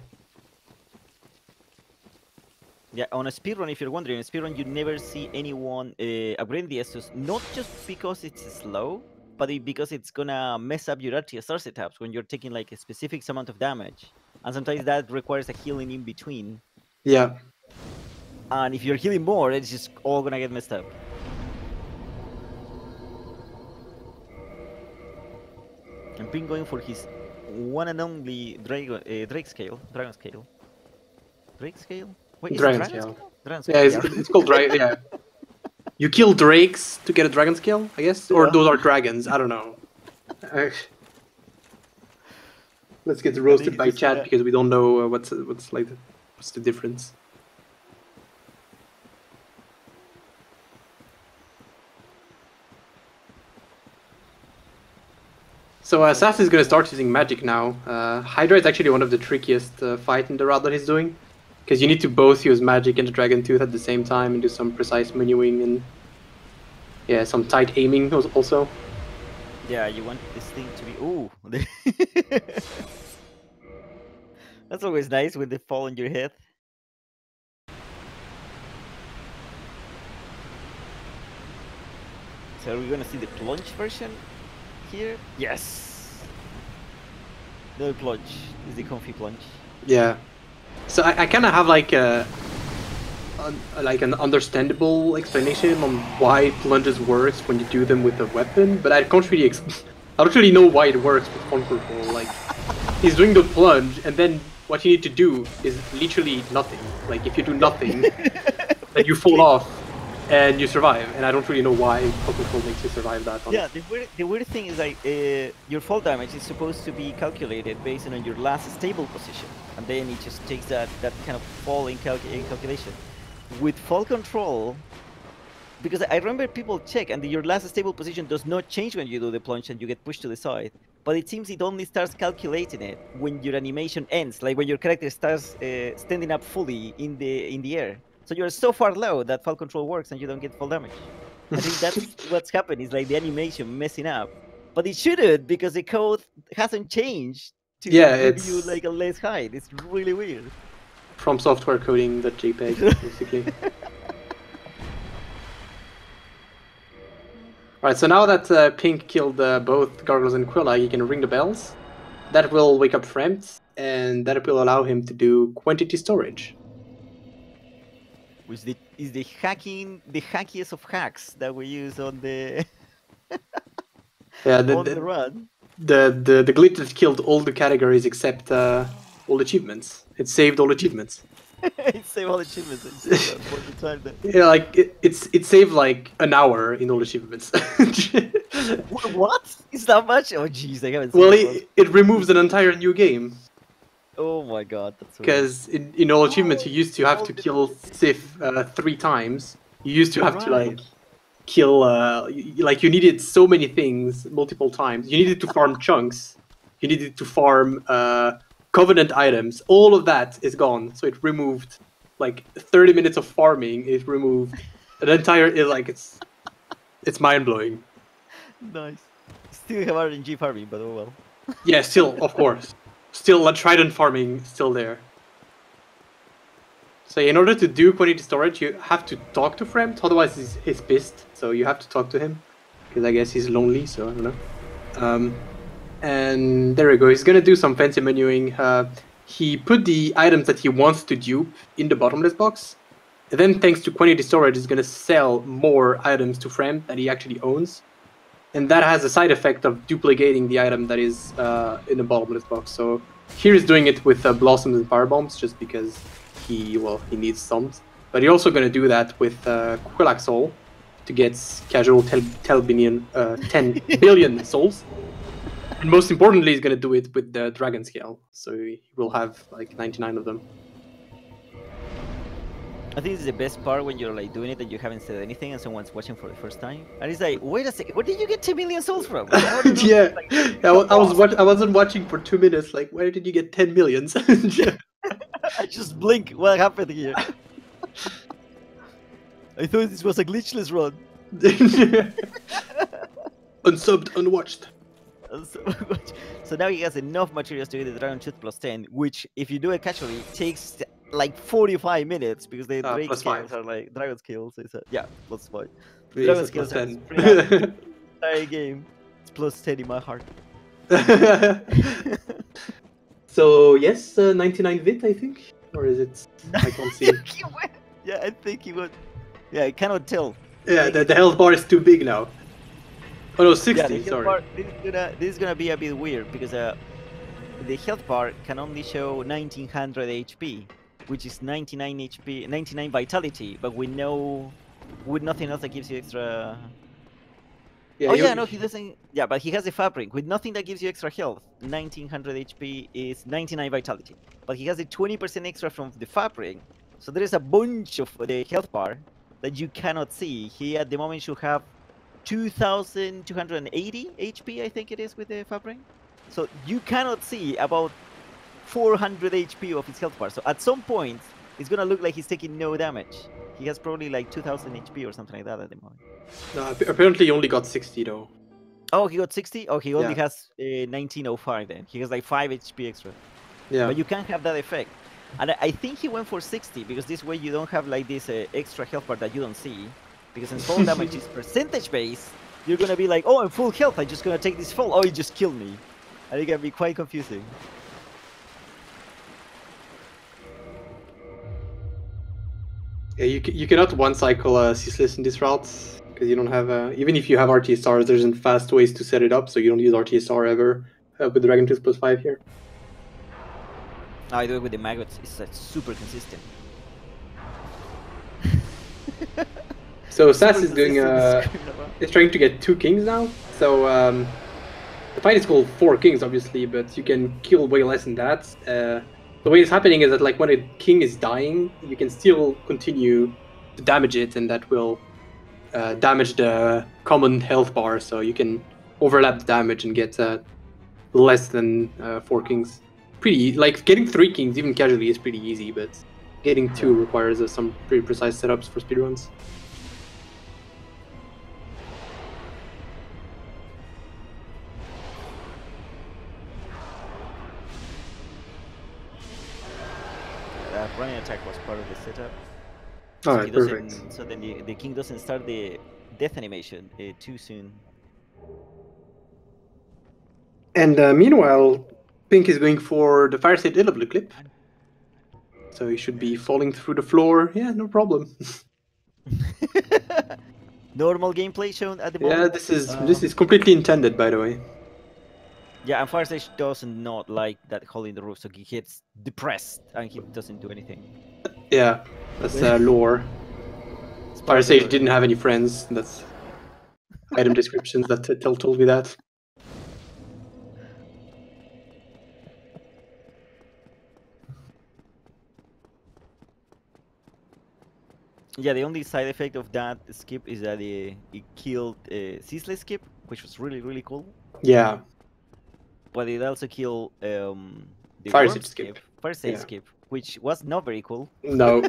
Yeah, on a speedrun, if you're wondering, in a speedrun you never see anyone upgrading the Estus, not just because it's slow, but because it's gonna mess up your RTSR setups when you're taking like a specific amount of damage. And sometimes that requires a healing in between. Yeah. And if you're healing more, it's just all gonna get messed up. And Pink going for his one and only dragon scale. Drake scale? Wait, Dragon scale? Yeah, it's called Dragon. Yeah. You kill drakes to get a dragon scale, I guess, or those are dragons. I don't know. Let's get roasted by chat because we don't know what's the difference. So Sass is gonna start using magic now. Hydra is actually one of the trickiest fight in the route that he's doing, because you need to both use magic and the dragon tooth at the same time and do some precise menuing and some tight aiming also. Yeah, you want this thing to be ooh. That's always nice when they fall on your head. So are we gonna see the plunge version here? Yes. No plunge is the comfy plunge. Yeah. So I kind of have like an understandable explanation on why plunges works when you do them with a weapon, but I don't really know why it works with front control. Like, he's doing the plunge, and then what you need to do is literally nothing. Like, if you do nothing, then you fall off and you survive. And I don't really know why front control makes you survive that. Yeah, the weird thing is like your fall damage is supposed to be calculated based on your last stable position, and then it just takes that kind of fall in calculation. With fall control, because I remember people check and your last stable position does not change when you do the plunge and you get pushed to the side, but it seems it only starts calculating it when your animation ends, like when your character starts standing up fully in the air. So you're so far low that fall control works and you don't get fall damage. I think that's what's happened, is like the animation messing up, but it shouldn't, because the code hasn't changed to give you like a less height. It's really weird. From software coding that JPEG, basically. Alright, so now that Pink killed both Gargles and Quilla, he can ring the bells. That will wake up Fremt, and that will allow him to do quantity storage. Which is the hackiest of hacks that we use on the on the run. The glitch that killed all the categories except all achievements. It saved all achievements. It saved all achievements. Yeah, like it saved like an hour in all achievements. What? Is that much? Oh jeez, I haven't seen. Well, it removes an entire new game. Oh my god, that's because in all achievements you used to have to kill Sif 3 times. You used to have to like kill like you needed so many things multiple times. You needed to farm chunks. You needed to farm Covenant items. All of that is gone. So it removed like 30 minutes of farming. It removed an entire it's mind blowing. Nice. Still have RNG farming, but oh well. Yeah, still of course. Still, Trident farming still there. So in order to do quantity storage, you have to talk to Fremt, otherwise he's pissed. So you have to talk to him, because I guess he's lonely, so I don't know. And there we go, he's gonna do some fancy menuing. he put the items that he wants to dupe in the bottomless box. And then, thanks to quantity storage, he's going to sell more items to Frem that he actually owns. And that has a side effect of duplicating the item that is in the bottomless box. So here he's doing it with Blossoms and Firebombs just because he needs some. But he's also going to do that with Quillax Soul to get casual 10 billion souls. And most importantly, he's going to do it with the Dragon Scale. So he will have like 99 of them. I think it's the best part when you're like doing it and you haven't said anything and someone's watching for the first time. And it's like, wait a second, where did you get 10 million souls from? Yeah, like, I wasn't watching for 2 minutes. Like, where did you get 10 millions? I just blink. What happened here? I thought this was a glitchless run. Unsubbed, unwatched. So now he has enough materials to get the Dragon Tooth plus 10, which, if you do it casually, takes like 45 minutes because the Drake skills are like Dragon skills. So yeah, plus 5. Dragon skills are pretty entire game. It's plus 10 in my heart. So yes, 99 Vit, I think, or is it? I can't see. Yeah, I think he would. Yeah, I cannot tell. Yeah, the health bar is too big now. Oh no, 60. Yeah, sorry. Bar, this is gonna be a bit weird because the health bar can only show 1900 HP, which is 99 HP, 99 vitality. But we know with nothing else that gives you extra. Yeah, oh yeah, no, he doesn't. Yeah, but he has the fabric with nothing that gives you extra health. 1900 HP is 99 vitality, but he has a 20% extra from the fabric. So there is a bunch of the health bar that you cannot see. He at the moment should have 2280 HP, I think it is, with the fabric. So you cannot see about 400 HP of his health bar. So at some point, it's gonna look like he's taking no damage. He has probably like 2000 HP or something like that at the moment. No, apparently he only got 60 though. Oh, he got 60? Oh, he only has 1905 then. He has like 5 HP extra. Yeah. But you can't have that effect. And I think he went for 60 because this way you don't have like this extra health bar that you don't see. Because in fall damage is percentage based, you're gonna be like, oh, I'm full health, I'm just gonna take this fall. Oh, he just killed me. And it can be quite confusing. Yeah, you cannot one cycle ceaseless in this route because you don't have even if you have RTSRs, there's fast ways to set it up, so you don't use RTSR ever with Dragon Tooth plus 5 here. I do it with the maggots. It's super consistent. So Sass is doing is trying to get 2 kings now. So the fight is called 4 kings, obviously, but you can kill way less than that. The way it's happening is that like when a king is dying, you can still continue to damage it, and that will damage the common health bar. So you can overlap the damage and get less than 4 kings. Pretty like getting 3 kings even casually is pretty easy, but getting 2 requires some pretty precise setups for speedruns. Running attack was part of the setup. Alright, perfect. So then the king doesn't start the death animation too soon. And meanwhile, Pink is going for the Fire State Illuble clip. So he should be falling through the floor. Yeah, no problem. Normal gameplay shown at the moment. Yeah, this is completely intended, by the way. Yeah, and Fire Sage does not like that hole in the roof, so he gets depressed and he doesn't do anything. Yeah, that's lore. Fire Sage didn't have any friends. That's item descriptions that told me that. Yeah, the only side effect of that skip is that it killed Ceaseless skip, which was really cool. Yeah. But it also killed the Fire Sage skip. Fire Sage skip, which was not very cool. No.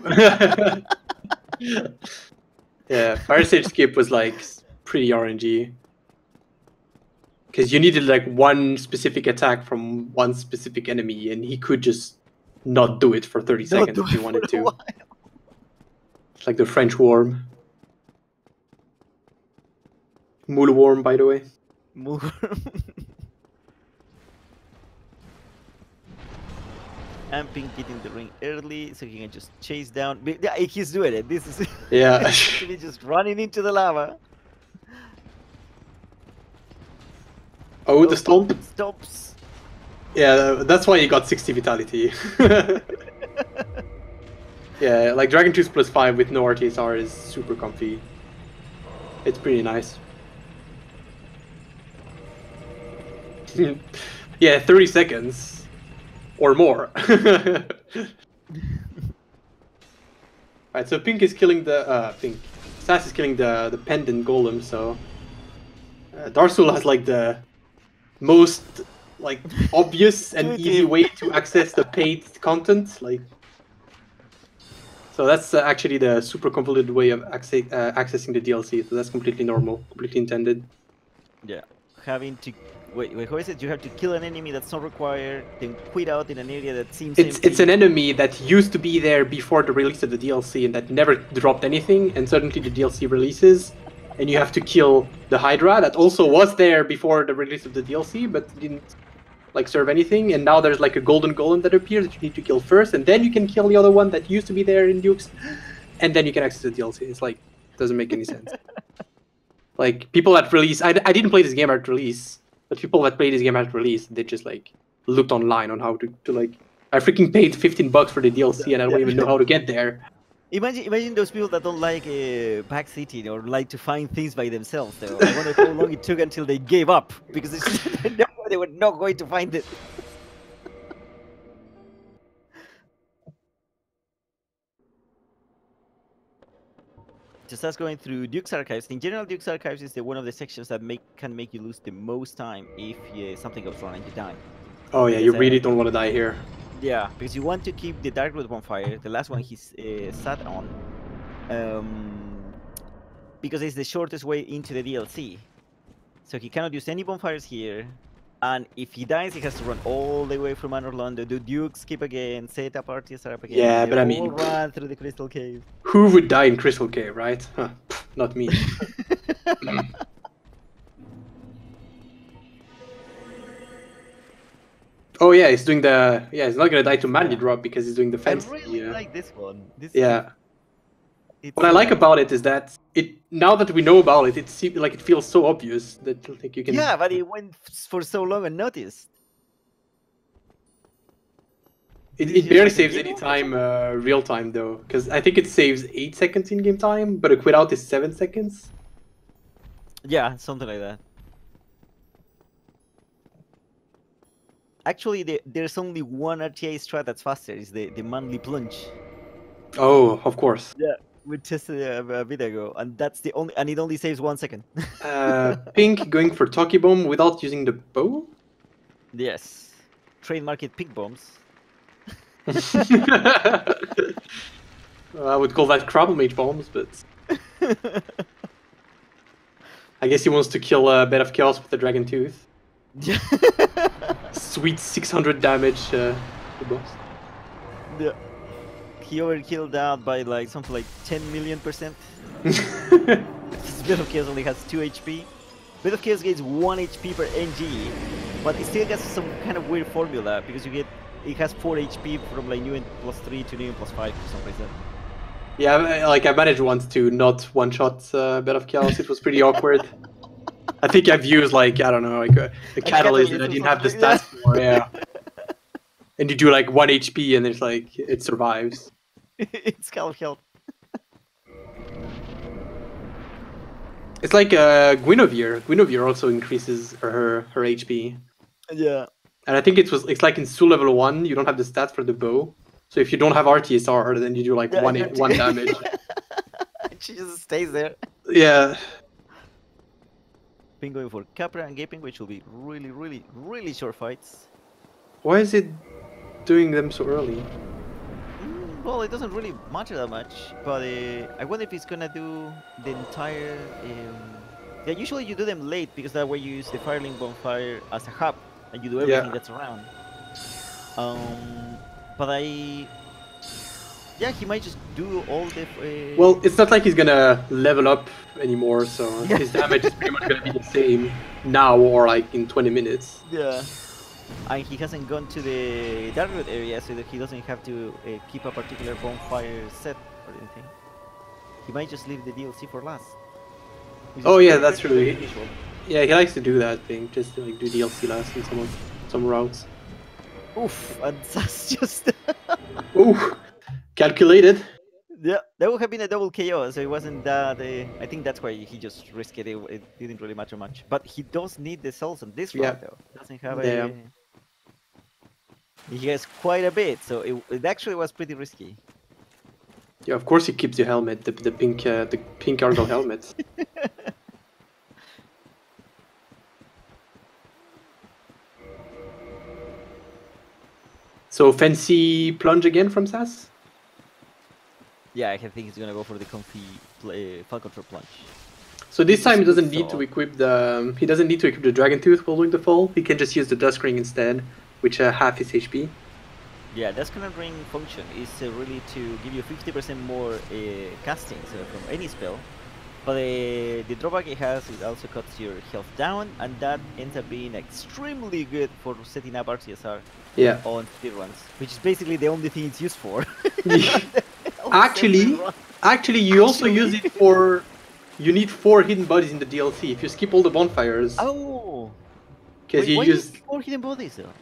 Yeah, Fire Sage skip was like pretty RNG. Because you needed like one specific attack from one specific enemy, and he could just not do it for 30 seconds if he wanted to. It's like the French worm. Moule worm, by the way. and Pink getting the ring early, so he can just chase down. Yeah, he's doing it. This is yeah, actually just running into the lava. Oh, the stomp. Stops. Yeah, that's why he got 60 vitality. Yeah, like Dragon Tooth +5 with no RTSR is super comfy. It's pretty nice. Yeah, 30 seconds or more. Alright, so Pink is killing the Sass is killing the pendant golem. So Darsul has like the most like obvious and easy way to access the paid content. Like, so that's actually the super convoluted way of accessing the DLC. So that's completely normal, completely intended. Yeah, having to wait. How is it? You have to kill an enemy that's not required, then quit out in an area that seems empty. It's an enemy that used to be there before the release of the DLC and that never dropped anything, and suddenly the DLC releases, and you have to kill the Hydra that also was there before the release of the DLC, but didn't like serve anything. And now there's like a golden golem that appears that you need to kill first, and then you can kill the other one that used to be there in Dukes, and then you can access the DLC. It's like, doesn't make any sense. Like, people at release, I didn't play this game at release, but people that play this game at release, they just like looked online on how to like, I freaking paid $15 for the DLC and I don't even know how to get there. Imagine those people that don't like backseating or like to find things by themselves. Though. I wonder how long it took until they gave up because they were not going to find it. Just as going through Duke's Archives. In general, Duke's Archives is one of the sections that can make you lose the most time if something goes wrong and you die. Oh yeah, you really don't want to die here. Yeah, because you want to keep the Dark Root bonfire, the last one he's sat on, because it's the shortest way into the DLC. So he cannot use any bonfires here, and if he dies, he has to run all the way from Anor Londo, do Duke skip again, set up RTSR up again. Yeah, but I mean, run through the Crystal Cave. Who would die in Crystal Cave, right? Huh, not me. Oh yeah, he's doing the he's not gonna die to Mandy Drop because he's doing the fence. I really like this one. What I like about it is that now that we know about it, it seems like it feels so obvious that like you can. Yeah, but it went for so long unnoticed. It barely saves any time real time though, because I think it saves 8 seconds in game time, but a quit out is 7 seconds. Yeah, something like that. Actually, there's only one RTA strat that's faster. It's the manly plunge. Oh, of course. Yeah, we tested it a bit ago, and that's the only, and it only saves 1 second. Pink going for Toki Bomb without using the bow. Yes, trademark it, Pink bombs. I would call that Crabble Mage bombs, but I guess he wants to kill Bed of Chaos with the Dragon Tooth. Yeah. Sweet 600 damage to the boss. Yeah. He overkilled that by like something like 10 million%. His Bed of Chaos only has 2 HP. Bed of Chaos gets 1 HP per NG, but it still gets some kind of weird formula because it has 4 HP from like Nuent +3 to Nuent +5 or something like that. Yeah, like I managed once to not one-shot Bed of Chaos. It was pretty awkward. I think I've used like, I don't know, like a catalyst that I didn't have the stats for, yeah. And you do like 1 HP and it's like, it survives. It's Scalp Health. It's like Guinevere. Guinevere also increases her HP. Yeah. And I think it's like in Soul level 1, you don't have the stats for the bow. So if you don't have RTSR, then you do like one damage. She just stays there. Yeah. Pink going for Capra and Gaping, which will be really, really, really short fights. Why is it doing them so early? Well, it doesn't really matter that much, but I wonder if it's gonna do the entire... Yeah, usually you do them late because that way you use the Firelink Bonfire as a hub and you do everything that's around. But yeah, he might just do all the... Well, it's not like he's gonna level up anymore, so his damage is pretty much gonna be the same now or like in 20 minutes. Yeah. and he hasn't gone to the dark road area, so that he doesn't have to keep a particular bonfire set or anything. He might just leave the DLC for last. Oh yeah, that's really usual. Yeah, he likes to do that thing, just to like do DLC last in some routes. Oof, and that's just. Ooh, calculated. Yeah, that would have been a double KO, so it wasn't that. I think that's why he just risked it. It didn't really matter much. But he does need the souls on this round, though. Doesn't have a. He has quite a bit, so it actually was pretty risky. Yeah, of course he keeps the helmet, the pink Argyle helmet. So fancy plunge again from Sass? Yeah, I think he's gonna go for the comfy fall control plunge. So this time he doesn't need to equip the Dragon Tooth while doing the fall. He can just use the Dusk Ring instead, which half his HP. Yeah, Dusk Ring function is really to give you 50% more casting from any spell. But the drawback it has, it also cuts your health down, and that ends up being extremely good for setting up RTSR on tier runs, which is basically the only thing it's used for. Actually, you also use it for. You need 4 hidden bodies in the DLC. If you skip all the bonfires. Oh. Because you use 4 hidden bodies though.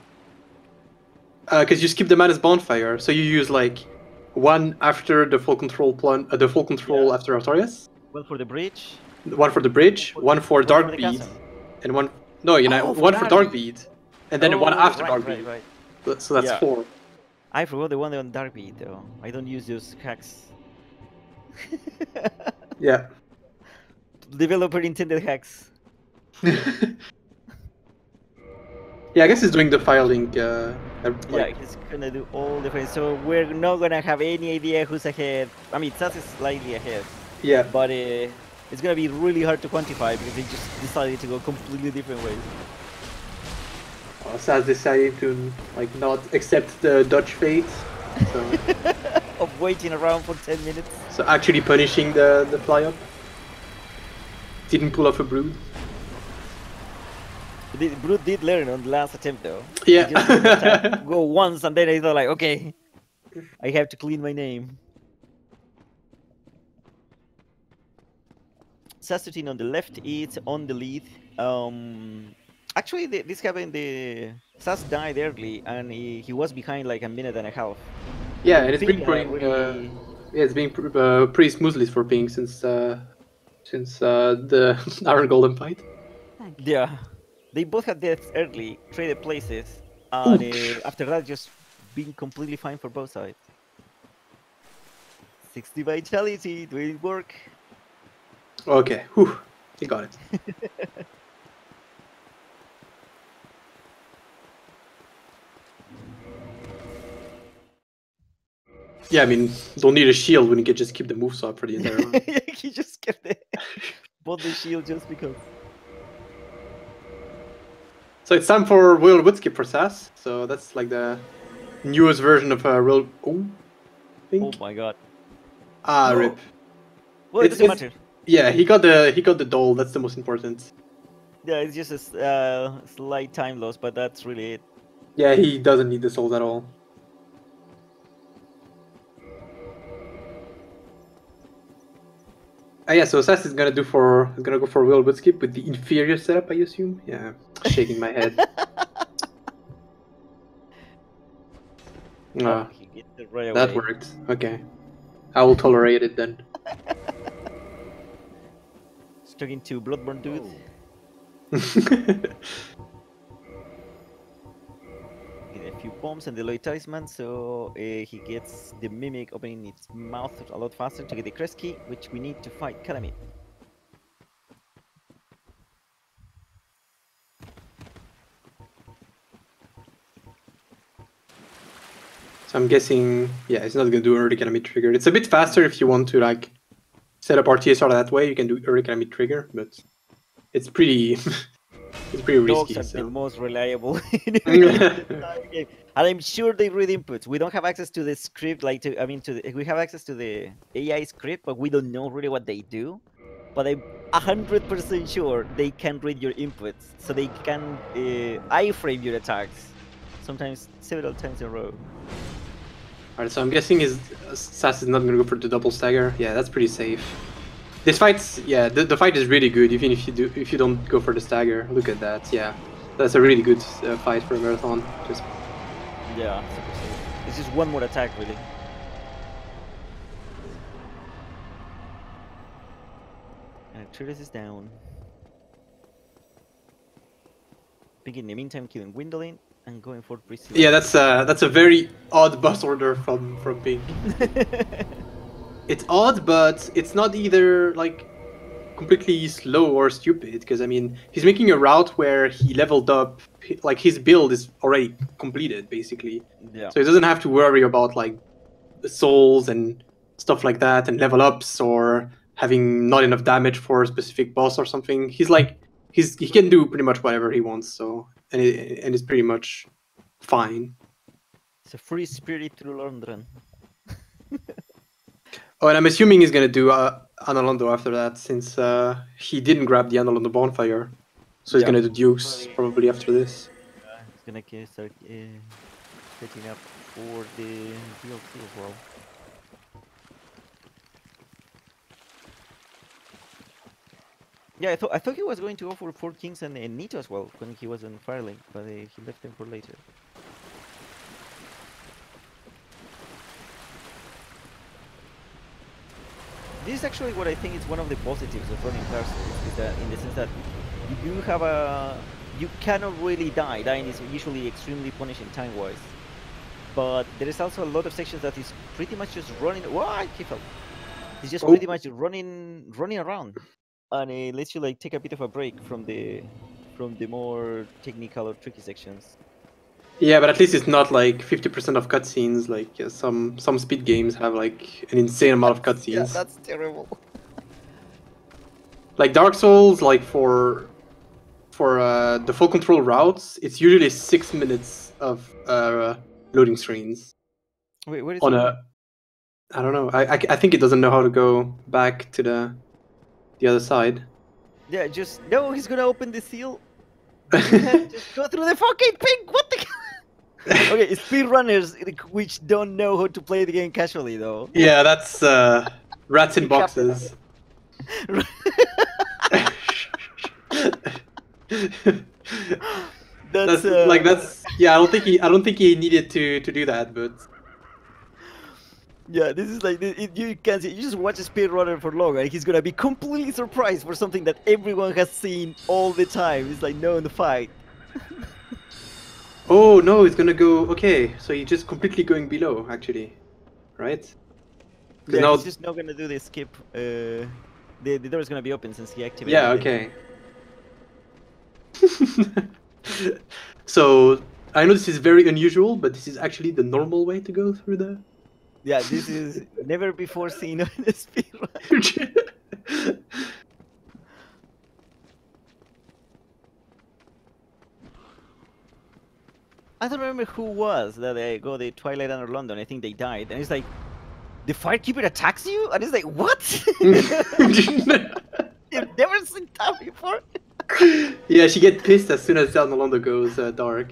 Because you skip the Madness bonfire, so you use like 1 after the full control after Artorias. 1 for the bridge. 1 for the bridge. 1 for Dark Bead, and 1. No, you know, 1 for Dark Bead, and then 1 after Dark Bead. Right. So that's 4. I forgot the one on Dark Bead though. I don't use those hacks. Yeah. Developer intended hacks. Yeah, I guess he's doing the filing. Yeah, he's gonna do all the things. So we're not gonna have any idea who's ahead. I mean, Sass is slightly ahead. Yeah. But it's gonna be really hard to quantify because they just decided to go completely different ways. Sass decided to like not accept the Dutch fate. So. Of waiting around for 10 minutes. So actually punishing the fly up. Didn't pull off a brood. The brood did learn on the last attempt though. Yeah. Just go once and then I thought like, okay, I have to clean my name. Saastutin on the left is on the lead. Actually, this happened. Sass died early, and he was behind like a minute and a half. Yeah, and it's been pretty smoothly for Pink since the Iron Golden fight. Yeah, they both had deaths early, traded places, and after that, just being completely fine for both sides. 60 vitality, doing work. Okay, whew, he got it. Yeah, I mean, don't need a shield when you can just keep the moves up for the entire round. He just kept it. Bought the shield just because. So it's time for Royal Woodskip for Sass. So that's like the newest version of Royal. Oh my god. Rip. Well, it doesn't matter. Yeah, he got the doll. That's the most important. Yeah, it's just a slight time loss, but that's really it. Yeah, he doesn't need the souls at all. Yeah, so Sass is gonna go for Royal Woodskip with the inferior setup, I assume. Yeah, shaking my head. That worked. Okay, I will tolerate it then. Stuck into Bloodborne dude. Get a few bombs and the Lloyd Talisman, so he gets the Mimic opening its mouth a lot faster to get the crest key, which we need to fight Calamit. So I'm guessing, yeah, it's not gonna do early Calamit trigger. It's a bit faster if you want to like set up RTSR that way. You can do early Calamit trigger, but it's pretty. It's pretty risky. Dogs are the most reliable in the game. And I'm sure they read inputs. We don't have access to the script, we have access to the AI script, but we don't know really what they do. But I'm 100% sure they can read your inputs, so they can iframe your attacks. sometimes several times in a row. Alright, so I'm guessing Sass is not gonna go for the double stagger. Yeah, that's pretty safe. This fight's the fight is really good even if you don't go for the stagger. Look at that, yeah, that's a really good fight for a marathon. Just yeah, super safe. It's just one more attack really. And Tritus is down. Pink in the meantime killing Gwendolyn and going for Priscilla. Yeah, that's a very odd boss order from Pink. It's odd, but it's not either like completely slow or stupid, because I mean he's making a route where he leveled up, like his build is already completed basically. Yeah. So he doesn't have to worry about like souls and stuff like that and level ups or having not enough damage for a specific boss or something. He's like he can do pretty much whatever he wants, so and it's pretty much fine. It's a free spirit through London. Oh, and I'm assuming he's gonna do Analondo after that, since he didn't grab the Analondo bonfire. So he's gonna do Dukes probably after this. He's gonna start setting up for the DLC as well. Yeah, I thought he was going to go for 4 Kings and Nito as well when he was on Firelink, but he left them for later. This is actually what I think is one of the positives of running Tarsus, is that in the sense that you have you cannot really die. Dying is usually extremely punishing time-wise, but there is also a lot of sections that is pretty much just running. Why, Kifel? It's just pretty much running around, and it lets you like take a bit of a break from the more technical or tricky sections. Yeah, but at least it's not like 50% of cutscenes. Like some speed games have like an insane amount of cutscenes. Yeah, that's terrible. Like Dark Souls, like for the full control routes, it's usually 6 minutes of loading screens. Wait, where is on it? I don't know. I think it doesn't know how to go back to the other side. Yeah, just no. He's gonna open the seal. Just go through the fucking Pink. What the? Okay, speedrunners which don't know how to play the game casually, though. Yeah, that's rats in boxes. that's yeah. I don't think he needed to do that, but yeah, this is like you can see. You just watch a speedrunner for long, and he's gonna be completely surprised for something that everyone has seen all the time. It's like no in the fight. Oh no, it's gonna go. Okay, so you're just completely going below, actually, right? Yeah, now he's just not gonna do the skip. The door is gonna be open since he activated. Yeah. Okay. So I know this is very unusual, but this is actually the normal way to go through the. Yeah, this is never before seen on a speedrun. I don't remember who was that they go the Twilight under London. I think they died, and it's like the firekeeper attacks you, and it's like what? You've never seen that before. Yeah, she gets pissed as soon as Under London goes dark.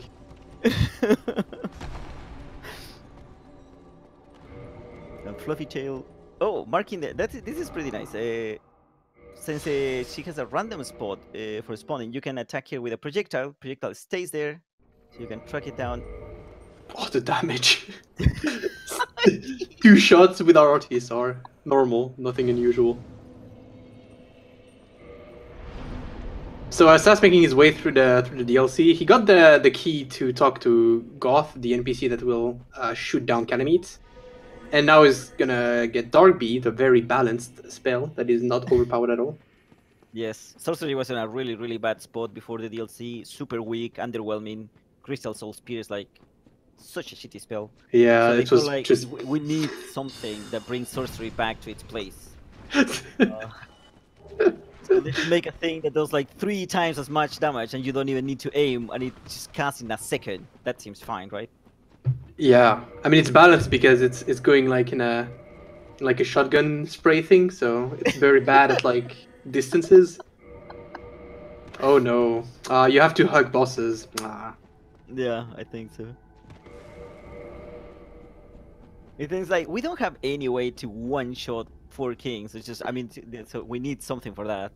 And Fluffy Tail. Oh, marking the this is pretty nice. Since she has a random spot for spawning, you can attack her with a projectile. Projectile stays there. So you can track it down. Oh, the damage. 2 shots with our RTSR. Normal, nothing unusual. So Sass making his way through the DLC. He got the key to talk to Goth, the NPC that will shoot down Calamite. And now he's gonna get Dark Beat, a very balanced spell that is not overpowered at all. Yes, Sorcery was in a really, really bad spot before the DLC. Super weak, underwhelming. Crystal Soul Spear is like such a shitty spell. Yeah, so it was like just... we need something that brings sorcery back to its place. So they should make a thing that does like 3 times as much damage, and you don't even need to aim, and it just casts in a second. That seems fine, right? Yeah, I mean it's balanced because it's going like in a shotgun spray thing, so it's very bad at like distances. Oh no, you have to hug bosses. Yeah, I think so. It things like we don't have any way to one-shot 4 kings. It's just, I mean, so we need something for that.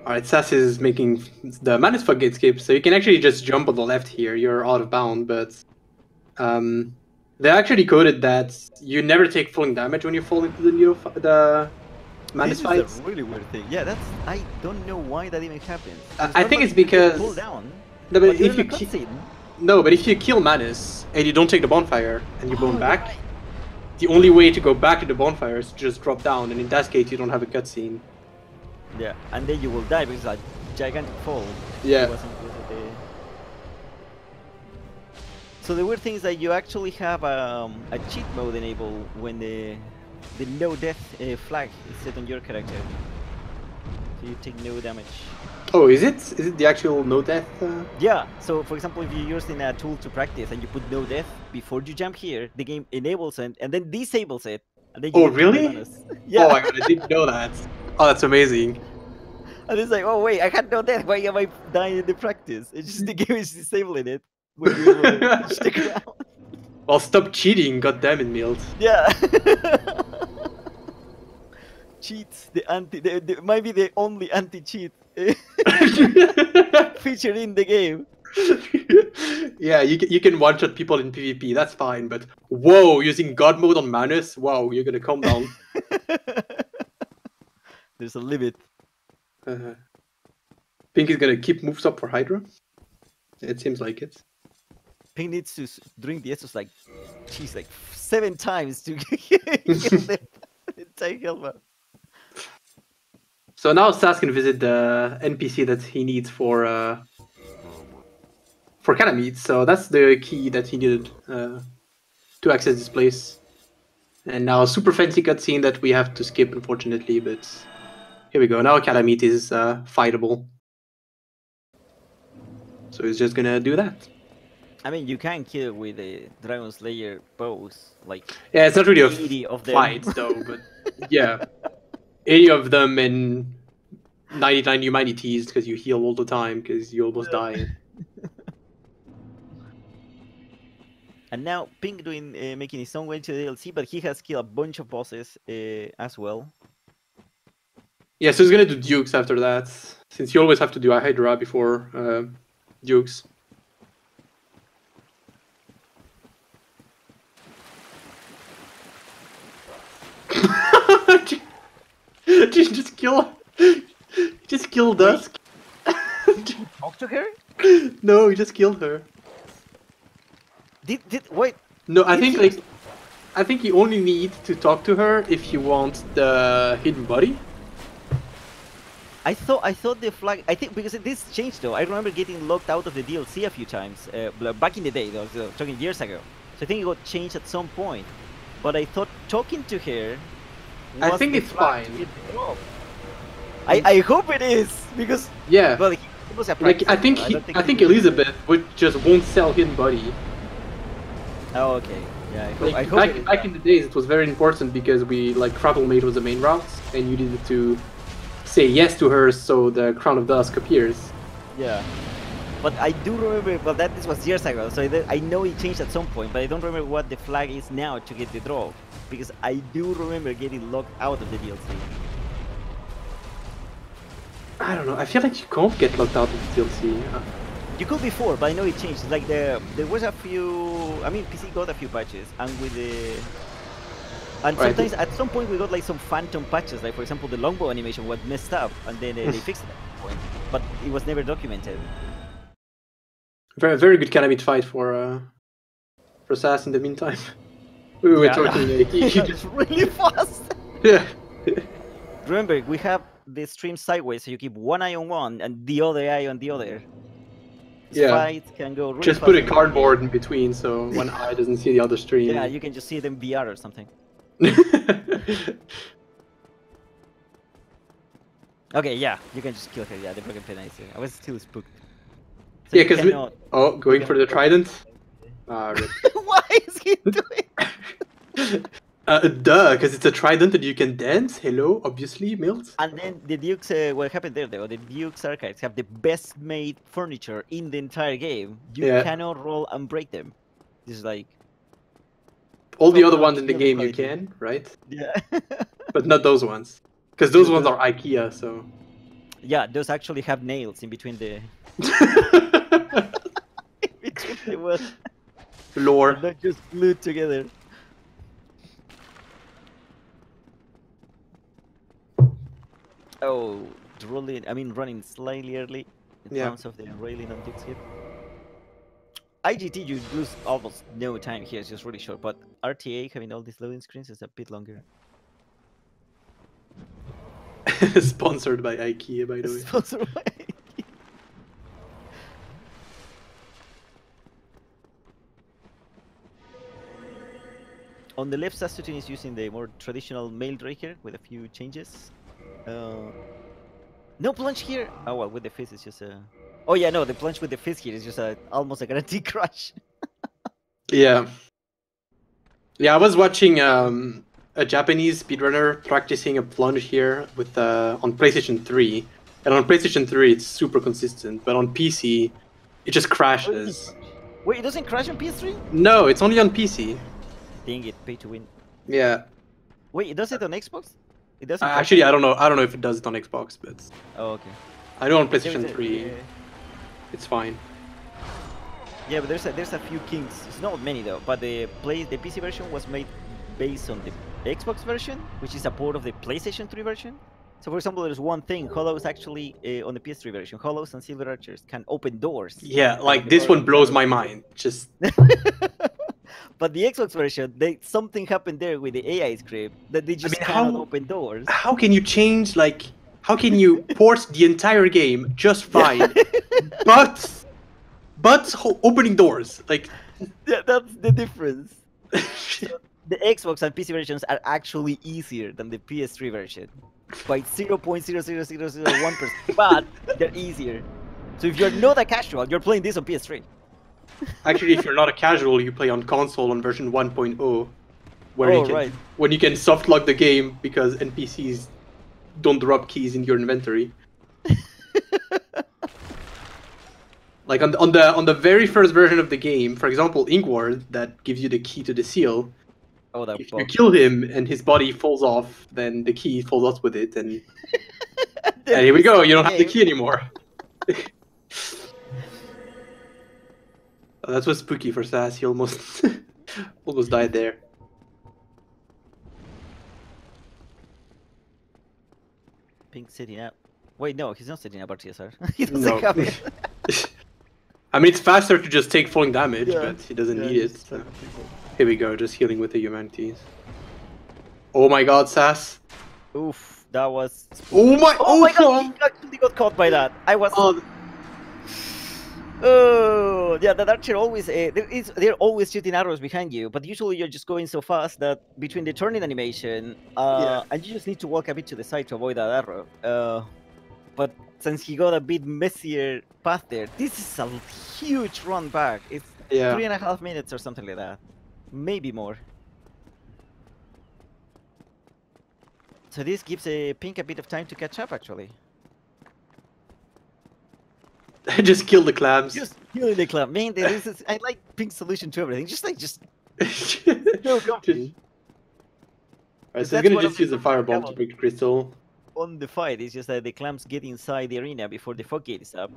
Alright, Sass is making the Manus Gate skip, so you can actually just jump on the left here. You're out of bound, but they actually coded that you never take falling damage when you fall into the Manus fight. This is a really weird thing. Yeah, that's, I don't know why that even happens. I think it's because pull down. No, but if you but if you kill Manus and you don't take the bonfire and you bone back, right. The only way to go back to the bonfire is to just drop down, and in that case you don't have a cutscene. Yeah, and then you will die because it's a gigantic fall. Yeah. So the weird thing is that you actually have a cheat mode enabled when the no death flag is set on your character. So you take no damage. Oh, is it? Is it the actual no death? Yeah, so for example, if you're using a tool to practice and you put no death, before you jump here, the game enables it and then disables it. And then you really? Yeah. Oh my god, I didn't know that. Oh, that's amazing. And it's like, oh wait, I had no death, why am I dying in the practice? It's just the game is disabling it when you touch the ground. Well, stop cheating, goddammit, Milt. Yeah. Cheats, might be the only anti-cheat feature in the game. Yeah, you can one-shot people in PvP, that's fine, but whoa, using God mode on Manus, wow, you're gonna calm down. There's a limit. Pink is gonna keep moves up for Hydra. It seems like it. Pink needs to drink the Estus like, geez, like 7 times to get the entire helmet. So now Sass can visit the NPC that he needs for Calamite. So that's the key that he needed to access this place. And now super fancy cutscene that we have to skip, unfortunately, but here we go. Now Calamite is fightable. So he's just gonna do that. I mean, you can kill with a Dragon Slayer bows, like yeah, it's not really a fight though, but yeah, 80 of them and 99 humanities because you heal all the time because you almost die. And now Pink doing making his own way to the DLC, but he has killed a bunch of bosses as well. Yeah, so he's gonna do Dukes after that, since you always have to do a Hydra before Dukes. just kill Dusk. Talk to her? No, he just killed her. Wait? No, I think you only need to talk to her if you want the hidden body. I thought the flag. I think because this changed though. I remember getting locked out of the DLC a few times back in the day. Though, so talking years ago. So I think it got changed at some point. But I thought talking to her. I think it's fine. I hope it is because yeah. Well, it was a like I think Elizabeth would just won't sell hidden body. Oh okay. Yeah. I hope back in the days it was very important because we like Crapple Mate was the main route and you needed to say yes to her so the Crown of Dusk appears. Yeah. But I do remember, well, this was years ago, so I know it changed at some point, but I don't remember what the flag is now to get the draw, because I do remember getting locked out of the DLC. I don't know, I feel like you can't get locked out of the DLC. You could before, but I know it changed. Like there was a few, I mean, PC got a few patches, and with the... And sometimes, at some point, we got like some phantom patches, like for example, the longbow animation was messed up, and then they fixed it at that point, but it was never documented. Very, very good Calamite fight for Sass in the meantime. We were talking. It's really fast. Yeah. Remember, we have the stream sideways, so you keep one eye on one and the other eye on the other. This fight can go really just fast. Put a cardboard in between so one eye doesn't see the other stream. Yeah, you can just see them VR or something. Okay, yeah, you can just kill her. Yeah, the broken pen is here. I was still spooked. So yeah, because going for the trident. Why is he doing? Duh, because it's a trident and you can dance. Hello, obviously, Milt. And then the Duke's, what happened there though, the Duke's archives have the best made furniture in the entire game. You Yeah. cannot roll and break them. This is like All the other top-notch ones in the build game you quality. can, right? Yeah. But not those ones. Because those ones are IKEA, so. Yeah, those actually have nails in between the between the wood. Lore. They're not just glued together. Oh, running slightly early in terms of the railing on Duke's hip. IGT, you lose almost no time here, it's just really short, but RTA having all these loading screens is a bit longer. Sponsored by IKEA, by the way. Sponsored by IKEA. On the left, Saastutin is using the more traditional Maildraker with a few changes. No plunge here. Oh well, with the fist it's just a. Oh yeah, no, the plunge with the fist here is just almost a guaranteed crash. Yeah. Yeah, I was watching a Japanese speedrunner practicing a plunge here with on PlayStation 3, and on PlayStation 3 it's super consistent, but on PC it just crashes. Wait, it doesn't crash on PS3? No, it's only on PC. Dang it, pay to win. Yeah. Wait, it does it on Xbox? It doesn't. Actually, I don't know. I don't know if it does it on Xbox, but. Oh, okay. I know on PlayStation 3, it's fine. Yeah, but there's a few kinks. It's not many though. But the PC version was made based on the Xbox version, which is a port of the PlayStation 3 version. So, for example, there's one thing: Hollows actually on the PS3 version, Hollows and Silver Archers can open doors. Yeah, like this one blows my mind. Just. But the Xbox version, something happened there with the AI script that they just cannot open doors. How can you change, like, how can you port the entire game just fine, but opening doors, like... Yeah, that's the difference. The Xbox and PC versions are actually easier than the PS3 version by 0.00001%, but they're easier. So if you're not a casual, you're playing this on PS3. Actually, if you're not a casual, you play on console on version 1.0, where when you can soft lock the game because NPCs don't drop keys in your inventory. Like on the very first version of the game, for example, Inkward, that gives you the key to the seal. Oh, that if you kill him and his body falls off, then the key falls off with it, and here we go. You don't have the key anymore. Oh, that was spooky for Sass. He almost almost died there. Pink sitting up. Wait, no, he's not sitting up RTSR. He doesn't have it. I mean, it's faster to just take falling damage, but he doesn't need it. So. Here we go, just healing with the humanities. Oh my god, Sass. Oof, that was... Oh my god, he actually got caught by that. I was... Oh, yeah, that archer always... they're always shooting arrows behind you, but usually you're just going so fast that between the turning animation, and you just need to walk a bit to the side to avoid that arrow. But since he got a bit messier path there, this is a huge run back. It's 3.5 minutes or something like that. Maybe more. So this gives Pink a bit of time to catch up, actually. Just kill the clams. Just kill the clam. Man, I like Pink's solution to everything. Just no company. Alright, so he's gonna just use the firebomb to break the crystal. On the fight, it's just that the clams get inside the arena before the fog gate is up,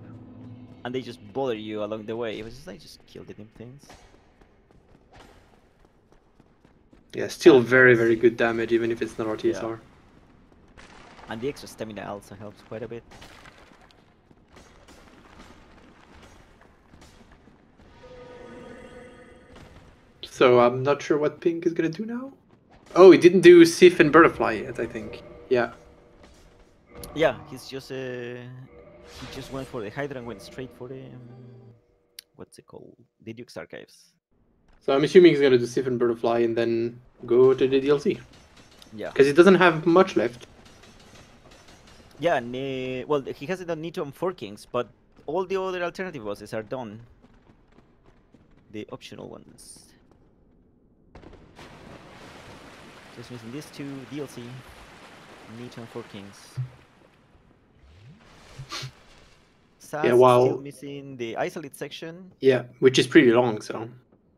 and they just bother you along the way. It was just like, just kill the damn things. Yeah, still very, very good damage, even if it's not RTSR. Yeah. And the extra stamina also helps quite a bit. So I'm not sure what Pink is gonna do now. Oh, he didn't do Sif and Butterfly yet, I think. Yeah. Yeah, he's just he just went for the Hydra and went straight for the what's it called? The Duke's Archives. So I'm assuming he's gonna do Sif and Butterfly and then go to the DLC. Yeah. Because he doesn't have much left. Yeah, and well, he hasn't done Nito and 4 Kings, but all the other alternative bosses are done. The optional ones. Just missing these two DLC. Nito and 4 Kings. Sass still missing the isolate section. Yeah, which is pretty long, so.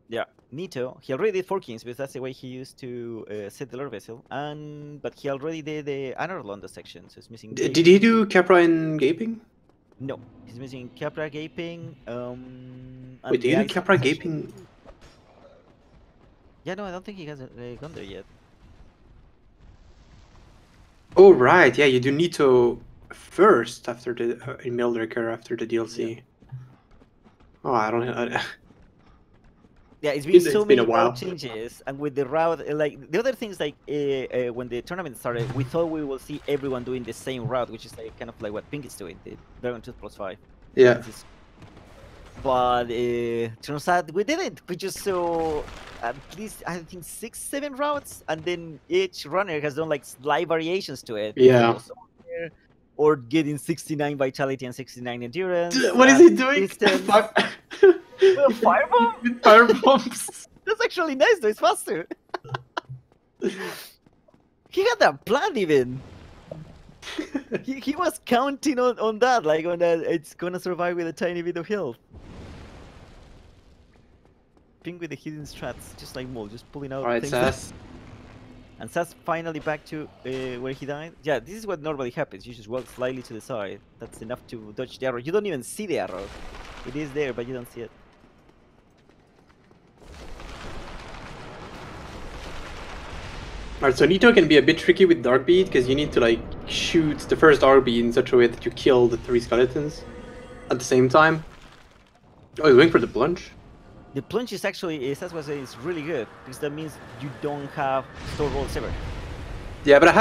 Yeah, Nito, he already did 4 Kings because that's the way he used to set the Lord Vessel. But he already did the Anor Londo section, so he's missing. Did he do Capra and Gaping? No, he's missing Capra, Gaping. Wait, did he do Capra, Gaping? Yeah, no, I don't think he has gone there yet. Oh right, yeah, you do Nito first after the in Mildricker after the DLC. Yeah. Oh, I don't know. Yeah, it's been so many route changes, and with the route, like the other things, like when the tournament started, we thought we will see everyone doing the same route, which is like kind of like what Pink is doing, the Dragon Tooth +5. Yeah. But turns out we didn't. We just saw at least I think 6-7 routes, and then each runner has done like slight variations to it. Yeah. Or getting 69 vitality and 69 endurance. What is he doing? Firebomb? With firebombs. That's actually nice though, it's faster. He had that plan even. he was counting on that, like on that it's gonna survive with a tiny bit of health. Pink with the hidden strats, just like Mole, just pulling out. Alright, Sass. And Sass finally back to where he died. Yeah, this is what normally happens. You just walk slightly to the side. That's enough to dodge the arrow. You don't even see the arrow. It is there, but you don't see it. Alright, so Nito can be a bit tricky with Dark Bead because you need to like shoot the first Dark Bead in such a way that you kill the 3 skeletons at the same time. Oh, he's going for the plunge. The plunge is actually, that's what I say, is really good because that means you don't have store rolls ever. Yeah, but I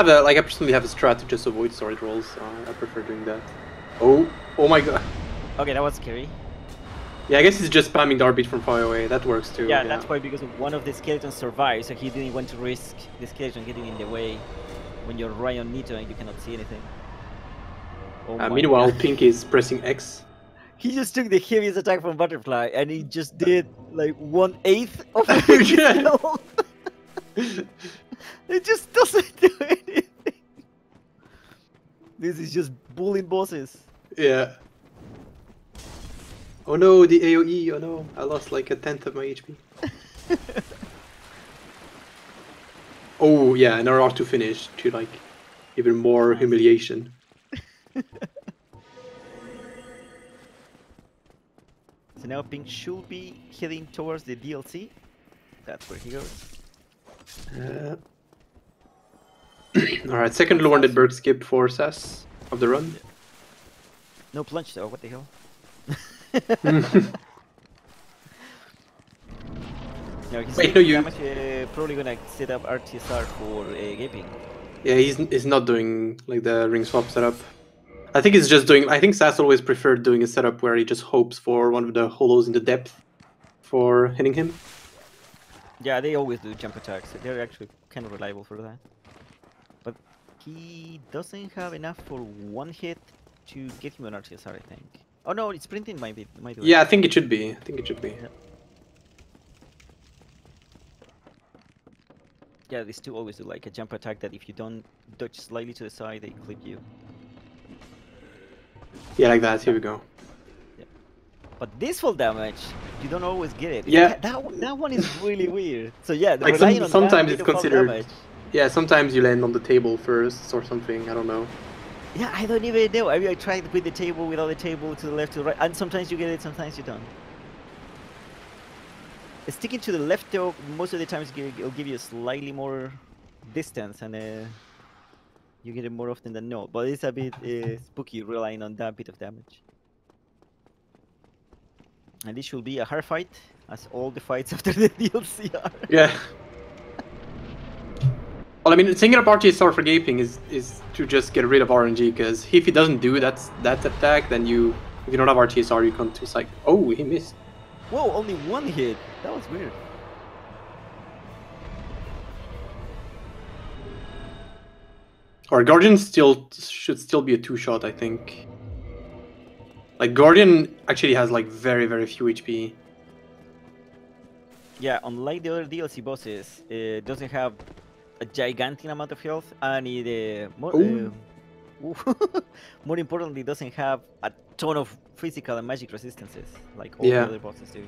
personally have a strat to just avoid storage rolls. So I prefer doing that. Oh my god. Okay, that was scary. Yeah, I guess he's just spamming Dark Bead from far away. That works too. Yeah, that's why, because one of the skeletons survived, so he didn't want to risk the skeleton getting in the way. When you're right on Nito and you cannot see anything. Oh meanwhile, Pink is pressing X. He just took the heaviest attack from Butterfly, and he just did like 1/8 of his health. It just doesn't do anything. This is just bullying bosses. Yeah. Oh no, the AoE, oh no, I lost like 1/10 of my HP. Oh yeah, and our R2 finish to like even more humiliation. So now Pink should be heading towards the DLC. That's where he goes. Alright, second Lornedberg skip for Sass of the run. No plunge though, what the hell? No, he's probably gonna set up RTSR for gaping. Yeah, he's not doing like the ring swap setup. I think he's just doing. I think Sass always preferred doing a setup where he just hopes for one of the holos in the depth for hitting him. Yeah, they always do jump attacks. They're actually kind of reliable for that. But he doesn't have enough for one hit to get him an RTSR, I think. Oh no, it's sprinting might do it. Yeah, I think it should be. Yeah. Yeah, these two always do like a jump attack that if you don't dodge slightly to the side, they clip you. Yeah, like that. Here we go. Yeah. But this full damage, you don't always get it. Yeah. That one is really weird. So yeah, like sometimes it's considered. Yeah, sometimes you land on the table first or something. I don't know. Yeah, I don't even know. I mean, I tried with the table, without the table, to the left, to the right, and sometimes you get it, sometimes you don't. Sticking to the left though, most of the times it'll give you slightly more distance, and you get it more often than not. But it's a bit spooky relying on that bit of damage. And this should be a hard fight, as all the fights after the DLC are. Yeah. Well, I mean, singing up RTSR for gaping is to just get rid of RNG, because if he doesn't do that attack, then if you don't have RTSR, you can't just like, oh, he missed. Whoa, only one hit. That was weird. Or Guardian should still be a 2-shot, I think. Like Guardian actually has like very few HP. Yeah, unlike the other DLC bosses, it doesn't have a gigantic amount of health, and it more importantly, doesn't have a ton of physical and magic resistances like all the other bosses do.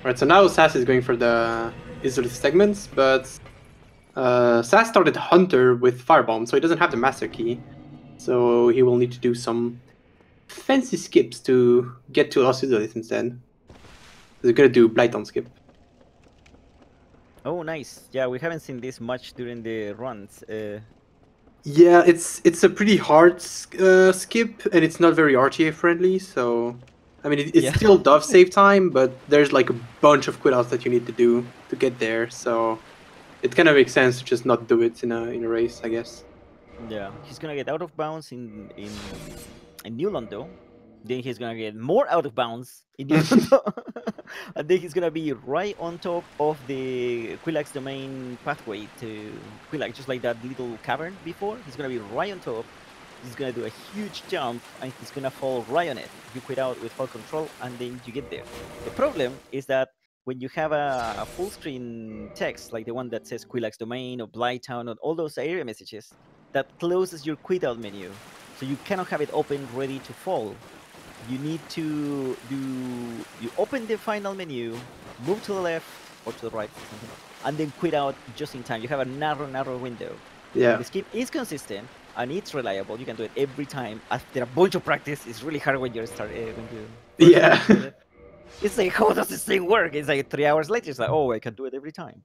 Alright, so now Sass is going for the Isolith segments, but Sass started Hunter with Firebomb, so he doesn't have the Master Key. So he will need to do some fancy skips to get to Lost Isolith instead. He's gonna do Blighton skip. Oh, nice. Yeah, we haven't seen this much during the runs. Yeah, it's a pretty hard skip, and it's not very RTA friendly, so... I mean, it still does save time, but there's like a bunch of quit-outs that you need to do to get there, so... It kind of makes sense to just not do it in a race, I guess. Yeah, he's gonna get out of bounds in New Londo. Then he's gonna get more out of bounds in New Londo. And then he's gonna be right on top of the Quillag's domain pathway to Quillag, just like that little cavern before. He's gonna be right on top. He's gonna do a huge jump, and he's gonna fall right on it. You quit out with full control, and then you get there. The problem is that when you have a full screen text, like the one that says Quillag's domain or Blighttown or all those area messages, that closes your quit out menu. So you cannot have it open ready to fall. You need to you open the final menu, move to the left or to the right, and then quit out just in time. You have a narrow window. Yeah. The skip is consistent and it's reliable. You can do it every time. After a bunch of practice, it's really hard when you start Yeah. It's like, how does this thing work? It's like 3 hours later, it's like, oh, I can do it every time.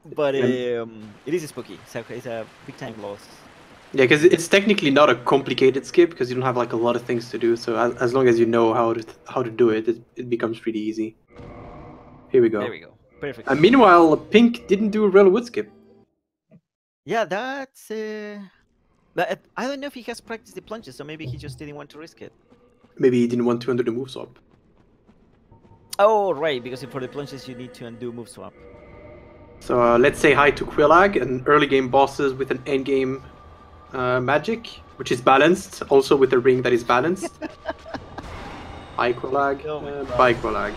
But it is spooky. It's a big time loss. Yeah, because it's technically not a complicated skip because you don't have like a lot of things to do. So as long as you know how to do it, it becomes pretty easy. Here we go. There we go. Perfect. And meanwhile, Pink didn't do a real wood skip. Yeah, that's. But I don't know if he has practiced the plunges, so maybe he just didn't want to risk it. Maybe he didn't want to undo the move swap. Oh, right, because for the plunges you need to undo move swap. So let's say hi to Quillag, an early game bosses with an end game magic, which is balanced, also with a ring that is balanced. Hi Quillag, bye Quillag.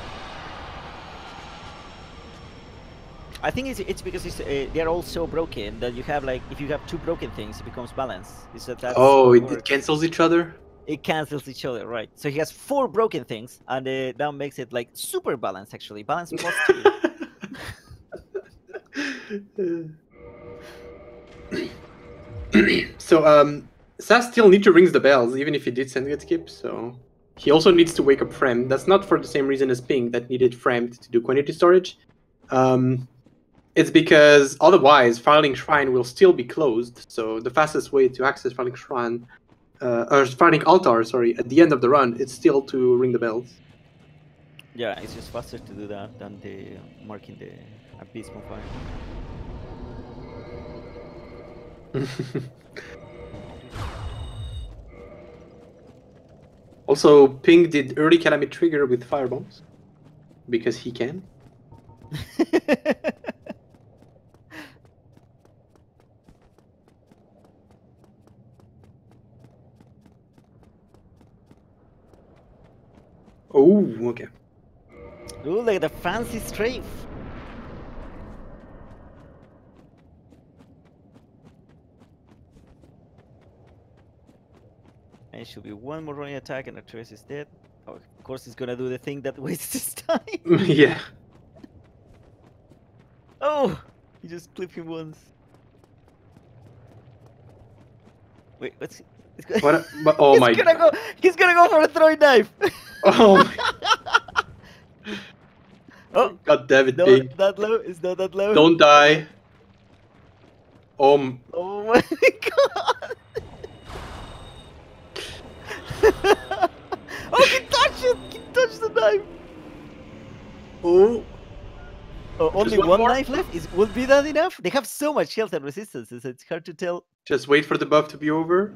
I think it's because they're all so broken that you have like, if you have two broken things, it becomes balanced. It cancels each other? It cancels each other, right. So he has 4 broken things, and that makes it like super balanced, actually. Balance plus 2. So, Sass still need to ring the bells, even if he did send it skip, so... He also needs to wake up Frem. That's not for the same reason as Pink, that needed Frem to do quantity storage. It's because otherwise Firelink Shrine will still be closed, so the fastest way to access Firelink Shrine, or Firelink Altar, sorry, at the end of the run, it's still to ring the bells. Yeah, it's just faster to do that than the marking the abysmal fire. Also, Pink did early Calamity Trigger with Firebombs, because he can. Oh, okay. Ooh, look at the fancy strafe. And it should be one more running attack and Arcturus is dead. Oh, of course he's gonna do the thing that wastes his time. Yeah. Oh, he just clipped him once. Wait, what's... What? Oh my god. He's gonna go for a throwing knife. Oh my... Oh, God damn it, no, Pink. that low. It's not that low. Don't die. Oh my god. Oh, he touched it. He touched the knife. Oh. Oh, only one knife left? Will be that enough? They have so much health and resistance, so it's hard to tell. Just wait for the buff to be over.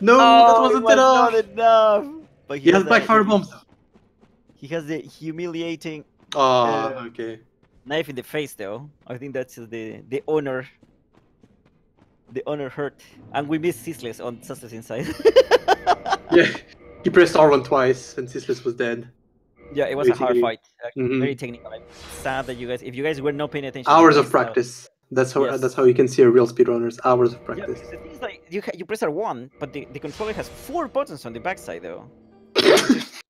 No, that wasn't enough. Not enough. But he has black fire bombs. He has the humiliating okay. knife in the face, though. I think that's the honor. The honor hurt, and we missed Ceaseless on Saastutin side. Yeah, he pressed R1 twice, and Ceaseless was dead. Yeah, it was a hard fight. Very technical. I'm sad that if you guys were not paying attention. Hours of practice. That's how you can see a real speedrunner's hours of practice. Yeah, because the thing is, like, you press R1, but the controller has 4 buttons on the backside though. Just...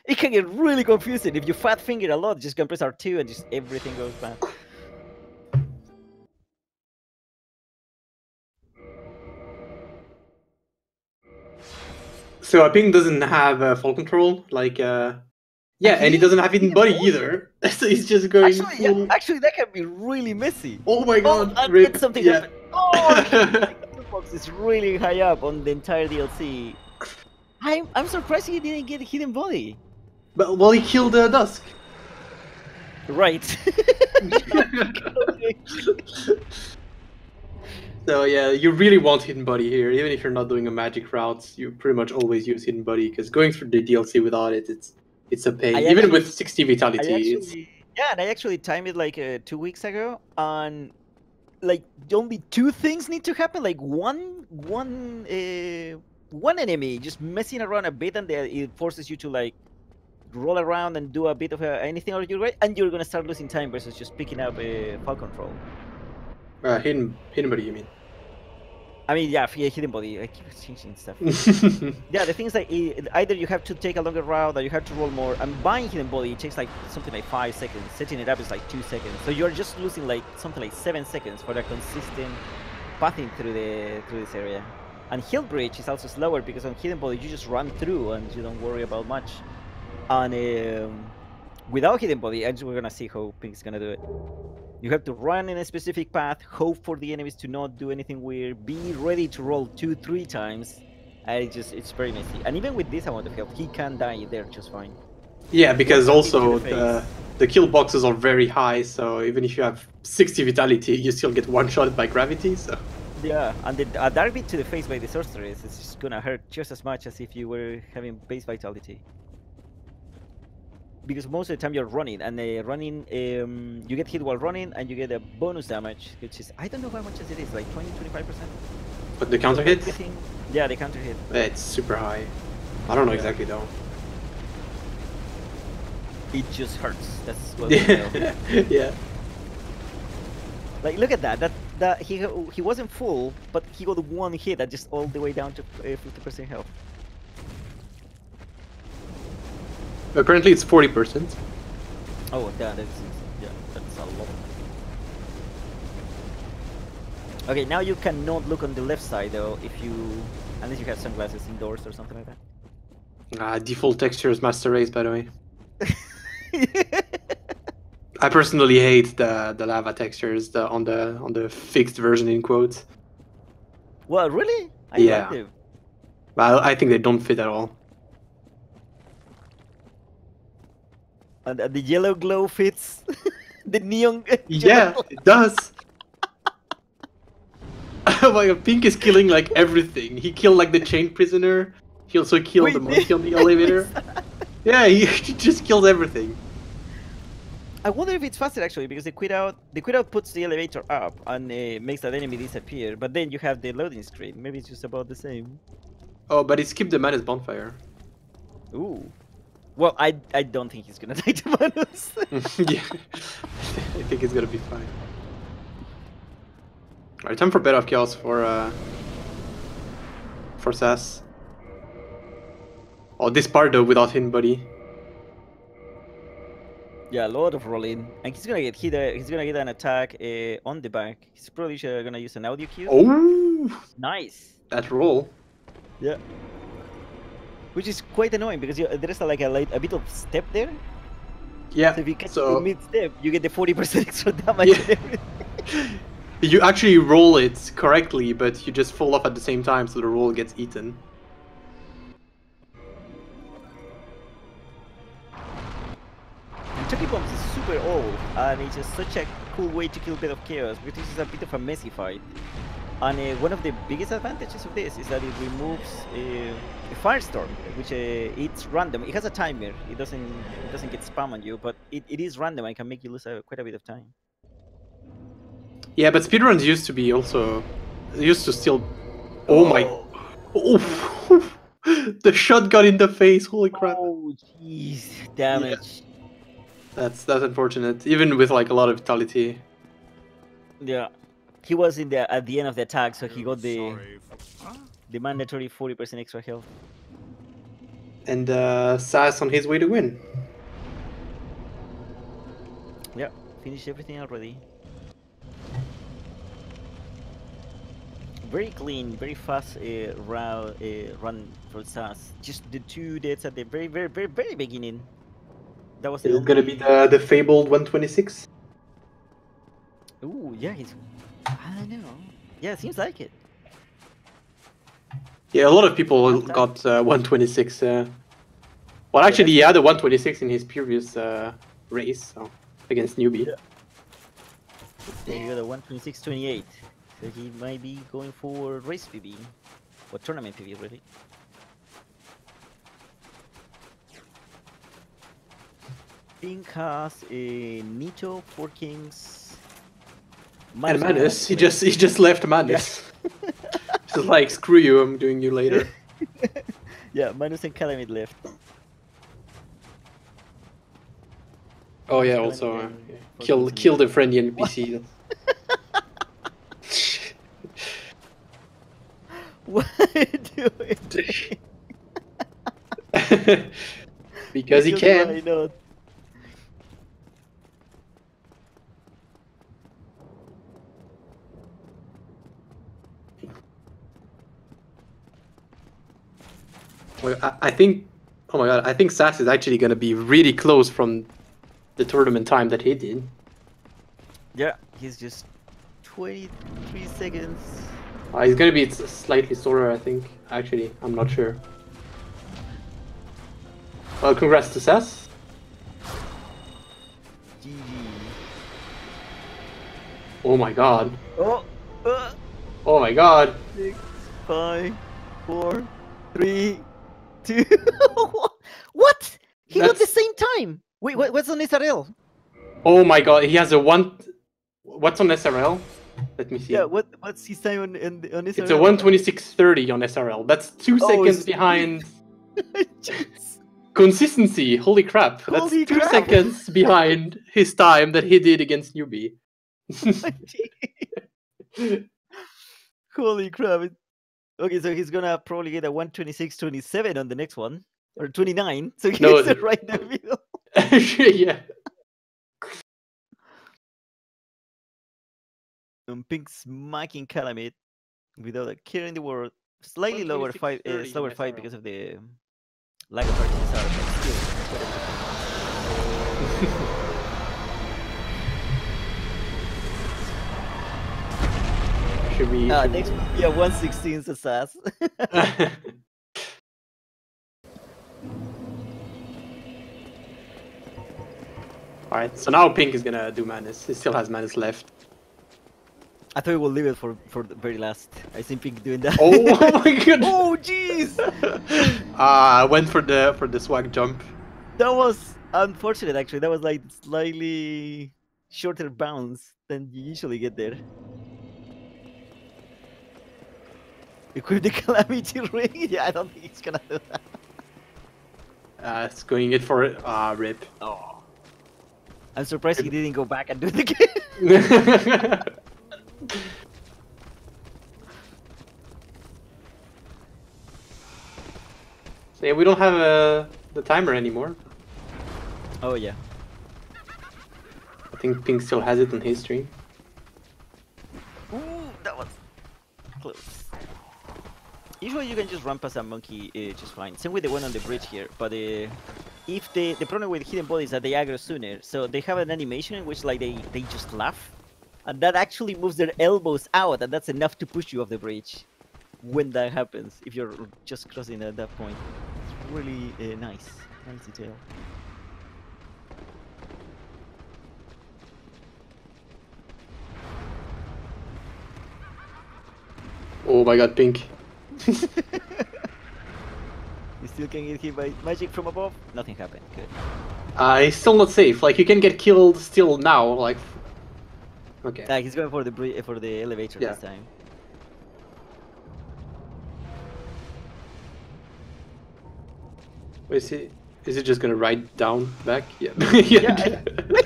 it can get really confusing if you fat finger a lot. Just can press R2 and just everything goes bad. So Pink doesn't have full control, like and he doesn't have hidden body either. So he's just going. Actually, that can be really messy. Oh my god! And something happened. Oh, the box is really high up on the entire DLC. I'm surprised he didn't get hidden body. But well, he killed Dusk. Right. So yeah, you really want hidden body here. Even if you're not doing a magic route, you pretty much always use hidden body because going through the DLC without it, it's a pain. Even with 60 vitality. And I actually timed it like 2 weeks ago, and like only 2 things need to happen. Like one enemy just messing around a bit, and it forces you to like roll around and do a bit of anything or you're right, and you're gonna start losing time versus just picking up a fall control. Hidden body, you mean? I mean, yeah, hidden body. I keep changing stuff. Yeah, the thing is like either you have to take a longer route or you have to roll more. And buying hidden body, it takes like something like 5 seconds. Setting it up is like 2 seconds. So you're just losing like something like 7 seconds for a consistent pathing through this area. And hill bridge is also slower because on hidden body you just run through and you don't worry about much. And without hidden body, we're gonna see how Pink's gonna do it. You have to run in a specific path, hope for the enemies to not do anything weird, be ready to roll 2-3 times, and it's very messy. And even with this amount of health, he can die there just fine. Yeah, because also the kill boxes are very high, so even if you have 60 vitality, you still get one-shotted by gravity, so... Yeah, and a dark beat to the face by the sorceress is just gonna hurt just as much as if you were having base vitality. Because most of the time you're running, and you get hit while running, and you get a bonus damage, which is, I don't know how much it is, like 20-25%. But the counter hit? Yeah, the counter hit. It's super high. I don't know exactly though. It just hurts. That's what yeah. Like, look at that he wasn't full, but he got 1 hit that just all the way down to 50% health. Apparently it's 40%. Oh, yeah, that's a lot. Okay, now you cannot look on the left side though, unless you have sunglasses indoors or something like that. Default textures master race, by the way. I personally hate the lava textures on the fixed version in quotes. Well, really? I like them. Well, I think they don't fit at all. And the yellow glow fits. The neon. Yeah, it does. Oh my god, Pink is killing like everything. He killed like the chain prisoner. He also killed the monkey on the elevator. Yeah, he just killed everything. I wonder if it's faster actually, because the quit out puts the elevator up and makes that enemy disappear. But then you have the loading screen. Maybe it's just about the same. Oh, but it skipped the Madness bonfire. Ooh. Well, I don't think he's gonna die to Manus. Yeah, I think it's gonna be fine. Alright, time for Bed of Chaos for Sass. Oh, this part though without hidden body. Yeah, a lot of rolling, and he's gonna get hit. He's gonna get an attack on the back. He's probably gonna use an audio cue. Oh, nice! That roll. Yeah. Which is quite annoying because there's like a bit of step there. Yeah. So if you catch the mid-step, you get the 40% extra damage. Yeah. And everything. You actually roll it correctly, but you just fall off at the same time, so the roll gets eaten. Chucky Bombs is super old, and it's just such a cool way to kill Bed of Chaos, because this is a bit of a messy fight. And one of the biggest advantages of this is that it removes a Firestorm, which it's random. It has a timer. It doesn't get spam on you, but it is random and can make you lose quite a bit of time. Yeah, but speedruns used to still. Oh my! Oh. The shot got in the face. Holy crap! Oh jeez, damage. Yeah. That's unfortunate. Even with like a lot of vitality. Yeah, he was in the at the end of the attack, so he got the mandatory 40% extra health. And Sass on his way to win. Yeah, finished everything already. Very clean, very fast run for Sass. Just the 2 deaths at the very beginning. That was Is it gonna be the fabled 126? Ooh, yeah, he's. I don't know. Yeah, it seems like it. Yeah, a lot of people got 126. Well, actually, he had a 126 in his previous race, so against newbie. Yeah, he got a 126.28. So he might be going for race PB. Or tournament PB, really. Pink has a Nito, 4 Kings. And Manus, he just left Manus. Yeah. Just like, screw you, I'm doing you later. Yeah, Manus and Calamite left. Oh yeah, also kill the friendly NPC. What are you doing? Because he can. Why not? Well, I think, oh my god, I think Sass is actually going to be really close from the tournament time that he did. Yeah, he's just 23 seconds. He's going to be slightly slower, I think. Actually, I'm not sure. Well, congrats to Sass. GG. Oh my god. Oh, oh my god. 6, 5, 4, 3, 2. What? He got the same time. Wait, what's on SRL? Oh my god, he has a one. What's on SRL? Let me see. Yeah, what's his time on SRL? It's a 126.30 on SRL. That's 2 seconds behind. Consistency, holy crap. That's 2 seconds behind his time that he did against newbie. Holy crap. Okay, so he's gonna probably get a 126.27 on the next one. Or 29, so he's right in the middle. Yeah. Pink smacking Calamite without a care in the world. Slightly lower slower fight because of the lack of artists Should we? Next, yeah, 116 Sass. Alright, so now Pink is gonna do Madness. He still has Madness left. I thought we will leave it for the very last. I see Pink doing that. Oh my god! Oh jeez! I went for the swag jump. That was unfortunate actually. That was like slightly shorter bounce than you usually get there. Equip the Calamity Ring? Yeah, I don't think he's gonna do that. It's going it for it. Rip. Oh. I'm surprised he didn't go back and do it again. So yeah, we don't have the timer anymore. Oh yeah. I think Pink still has it on his stream. Ooh, that was close. Usually you can just run past a monkey just fine. Same with the one on the bridge here, but if the problem with hidden bodies is that they aggro sooner, so they have an animation in which like they just laugh, and that actually moves their elbows out, and that's enough to push you off the bridge when that happens. If you're just crossing at that point, it's really nice detail. Oh my god, Pink. You still can get hit by magic from above? Nothing happened. Good. He's still not safe. Like, you can get killed still now. Like, okay. He's going for the elevator this time. Is it just gonna ride down back? Yeah. Yeah,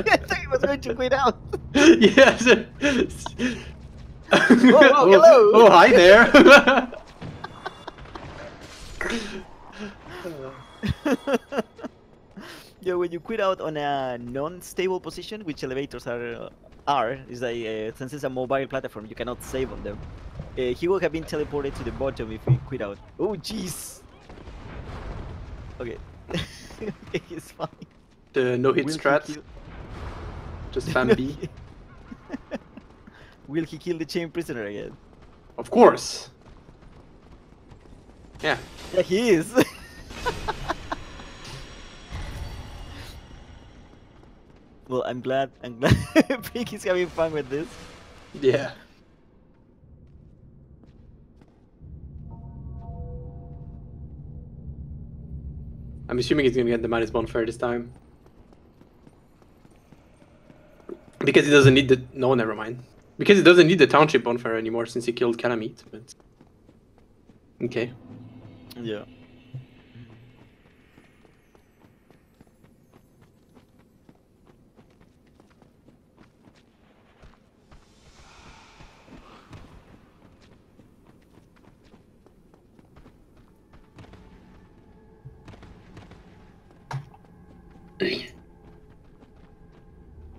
I thought he was going to quit out. Yes. Whoa, hello. Oh, hi there. Yeah, when you quit out on a non-stable position, which elevators are is like since it's a mobile platform, you cannot save on them. He would have been teleported to the bottom if he quit out. Oh, jeez. Okay. He's fine. The no-hit Will he strat. kill- Just spam B. Will he kill the chain prisoner again? Of course. Yeah. Yeah, he is. Well, I'm glad Pink is having fun with this. Yeah. I'm assuming he's gonna get the minus bonfire this time. Because he doesn't need the... No, never mind. Because he doesn't need the township bonfire anymore since he killed Calamite, but... Okay. Yeah.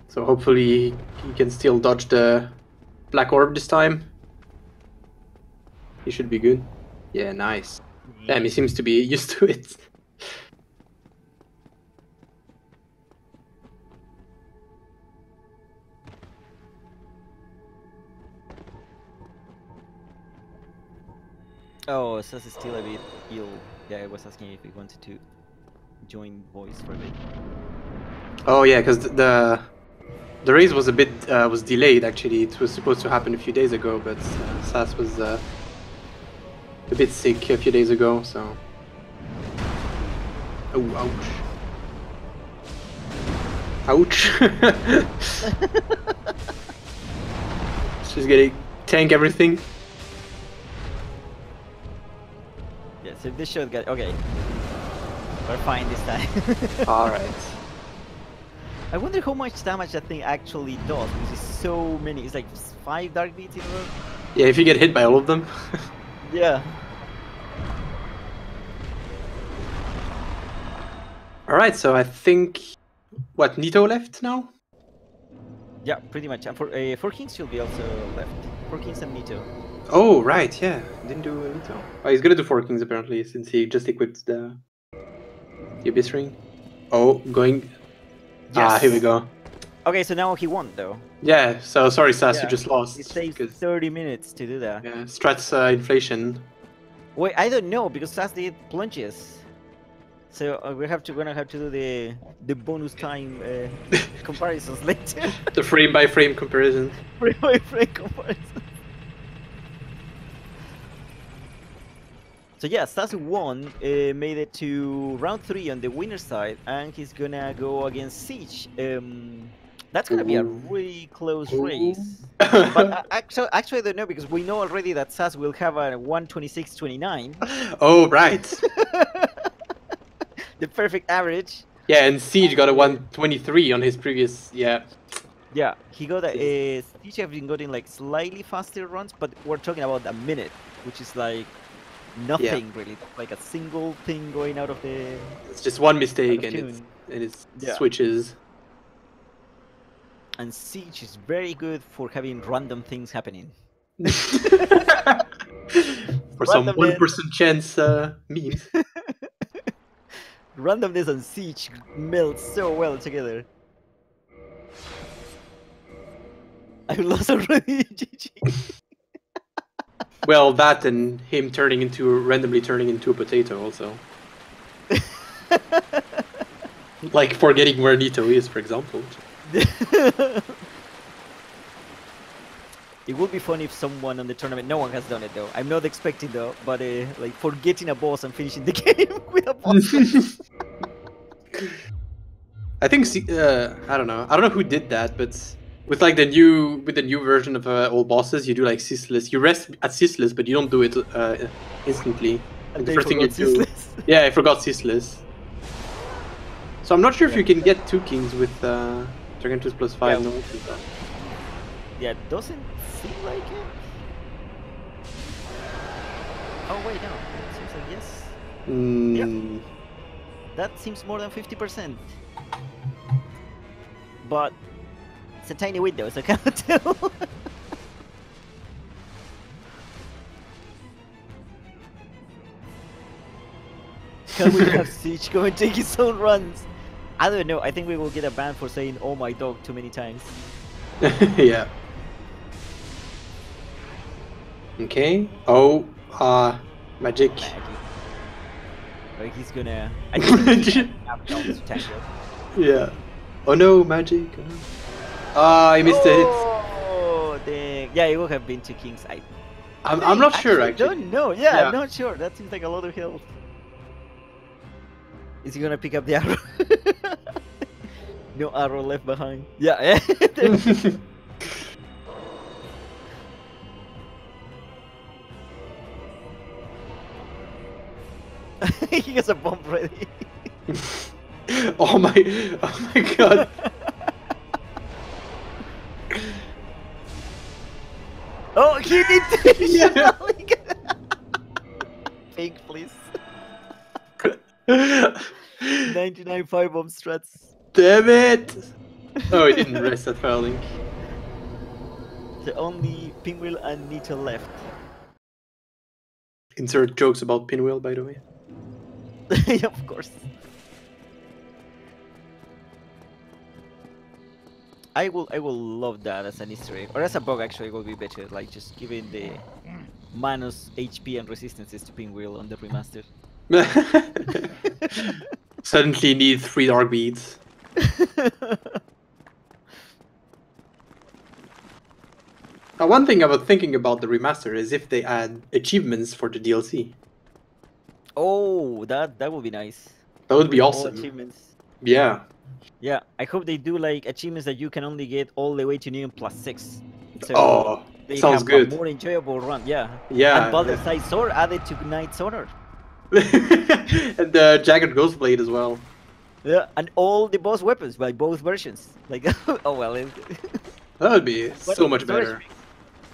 So hopefully he can still dodge the black orb this time. He should be good. Yeah, nice. Damn, he seems to be used to it. Oh, Sas is still a bit ill. Yeah, I was asking if he wanted to join voice for a bit. Oh yeah, because the raise was a bit was delayed actually. It was supposed to happen a few days ago, but Sas was a bit sick a few days ago, so. Oh, ouch. Ouch. She's gonna tank everything. Yeah, so this should get okay. We're fine this time. Alright. I wonder how much damage that thing actually does, because it's so many. It's like 5 dark beats in a row. Yeah, if you get hit by all of them. Yeah. Alright, so I think... What, Nito left now? Yeah, pretty much. And for Kings should be also left. 4 Kings and Nito. Oh, right, yeah. Didn't do Nito. Oh, he's gonna do 4 Kings apparently, since he just equipped the Abyss Ring. Oh, going... Yes. Ah, here we go. Okay, so now he won though. Yeah, so sorry Sas, you Yeah. just lost. It takes because- 30 minutes to do that. Yeah, strats inflation. Wait, I don't know because Sas did plunges. So we're gonna have to do the bonus time comparisons later. The frame by frame comparison. Frame by frame comparison. So yeah, Stas won, made it to round 3 on the winner's side, and he's gonna go against Siege. That's gonna be a really close race. But actually, I don't know because we know already that Sas will have a 126.29. Oh, right. The perfect average. Yeah, and Siege got a 123 on his previous. Yeah. Yeah, he got a Siege have been getting like slightly faster runs, but we're talking about a minute, which is like nothing really, like a single thing going out of the. It's just one mistake and tune. it Yeah. switches. And Siege is very good for having random things happening. For some Randomness. 1% chance memes. Randomness and Siege meld so well together. I lost already. GG. Well, that and him randomly turning into a potato also. Like forgetting where Nito is, for example. It would be funny if someone on the tournament, no one has done it though. I'm not expecting though, but like forgetting a boss and finishing the game with a boss. I think I don't know who did that, but with like the new version of all bosses, you do like ceaseless. You rest at ceaseless, but you don't do it instantly. And the they first thing you forgot do, ceaseless. yeah, I forgot ceaseless. So I'm not sure if you can get 2 kings with Dragon Tooth plus 5. Yeah, No. Yeah, doesn't seem like it. Oh wait, no. It seems like yes. Mm. Yep. That seems more than 50%. But it's a tiny window, so I cannot tell. Can we have Siege go and take his own runs? I don't know. I think we will get a ban for saying "oh my dog" too many times. Yeah. Okay. Oh, magic. Like he's gonna. I think he's gonna to tackle. Yeah. Oh no, magic. Ah, I missed it. Oh, dang. Yeah, it would have been to King's. I'm not sure actually. Don't know. Yeah, I'm not sure. That seems like a lot of health. Is he gonna pick up the arrow? No arrow left behind. Yeah. He has a bomb ready. Oh my god. Oh, he did it! Yeah. Pink, please. 99 firebomb strats. Damn it! Oh, he didn't rest that Firelink. The only Pinwheel and Nita left. Insert jokes about Pinwheel, by the way. Yeah, of course. I will love that as an Easter egg, or as a bug. Actually, it will be better. Like just giving the minus HP and resistances to Pinwheel on the remaster. Suddenly need 3 dark beads. Now, one thing I was thinking about the remaster is if they add achievements for the DLC. Oh, that would be nice. That would be All awesome. achievements. Yeah. Yeah, I hope they do like achievements that you can only get all the way to Neon +6. So they sounds have good. a more enjoyable run. Yeah. Yeah. And Baldur's Eye Sword added to Knight's Honor. And the Jagged Ghost Blade as well. Yeah, and all the boss weapons by both versions. Like, oh well. That would be so much better. Storage.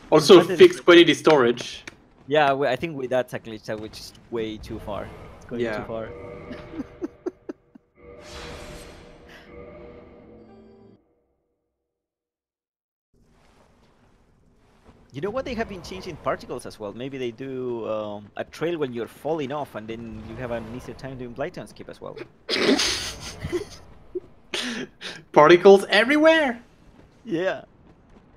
Also, fixed quantity storage. Yeah, I think with that's a glitch that which is way too far. It's going too far. You know what? They have been changing particles as well. Maybe they do a trail when you're falling off, and then you have an easier time doing Blighttown skip as well. Particles everywhere. Yeah,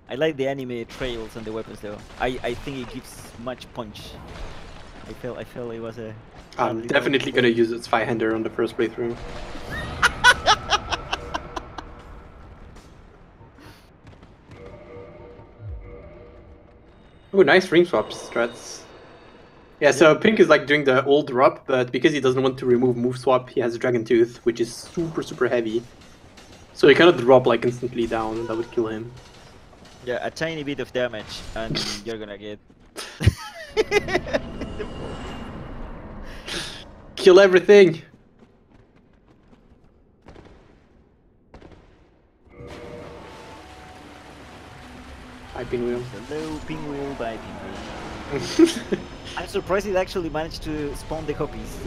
I like the anime trails and the weapons though. I think it gives much punch. I felt it was a. I'm definitely gonna use its 5-hander on the first playthrough. Oh, nice ring swap strats. Yeah, so Pink is like doing the old drop, but because he doesn't want to remove move swap, he has Dragon Tooth, which is super heavy. So he cannot drop like instantly down, and that would kill him. Yeah, a tiny bit of damage, and you're gonna get. Kill everything! Hi, Pinwheel. Hello, Pinwheel, bye, Pinwheel. I'm surprised it actually managed to spawn the copies.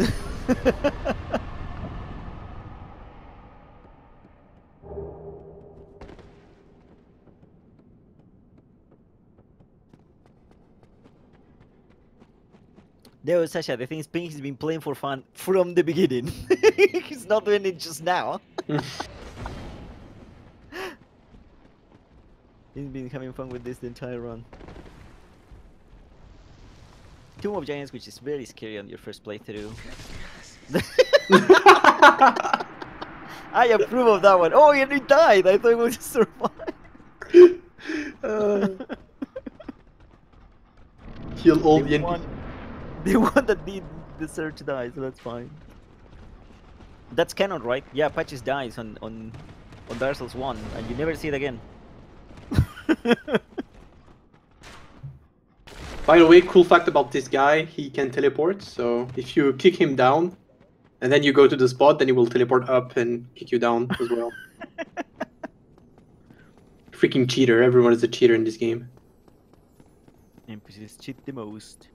No, Sasha, the thing is, Pink has been playing for fun from the beginning. He's not doing it just now. He's been having fun with this the entire run. Tomb of Giants, which is very scary on your first playthrough. I approve of that one. Oh, and he died! I thought he would survive. Kill all the enemies. The one that did deserve to die, so that's fine. That's canon, right? Yeah, Patches dies on Dark Souls 1, and you never see it again. By the way, cool fact about this guy, he can teleport, so if you kick him down And then you go to the spot, then he will teleport up and kick you down as well. Freaking cheater. Everyone is a cheater in this game. NPCs cheat the most.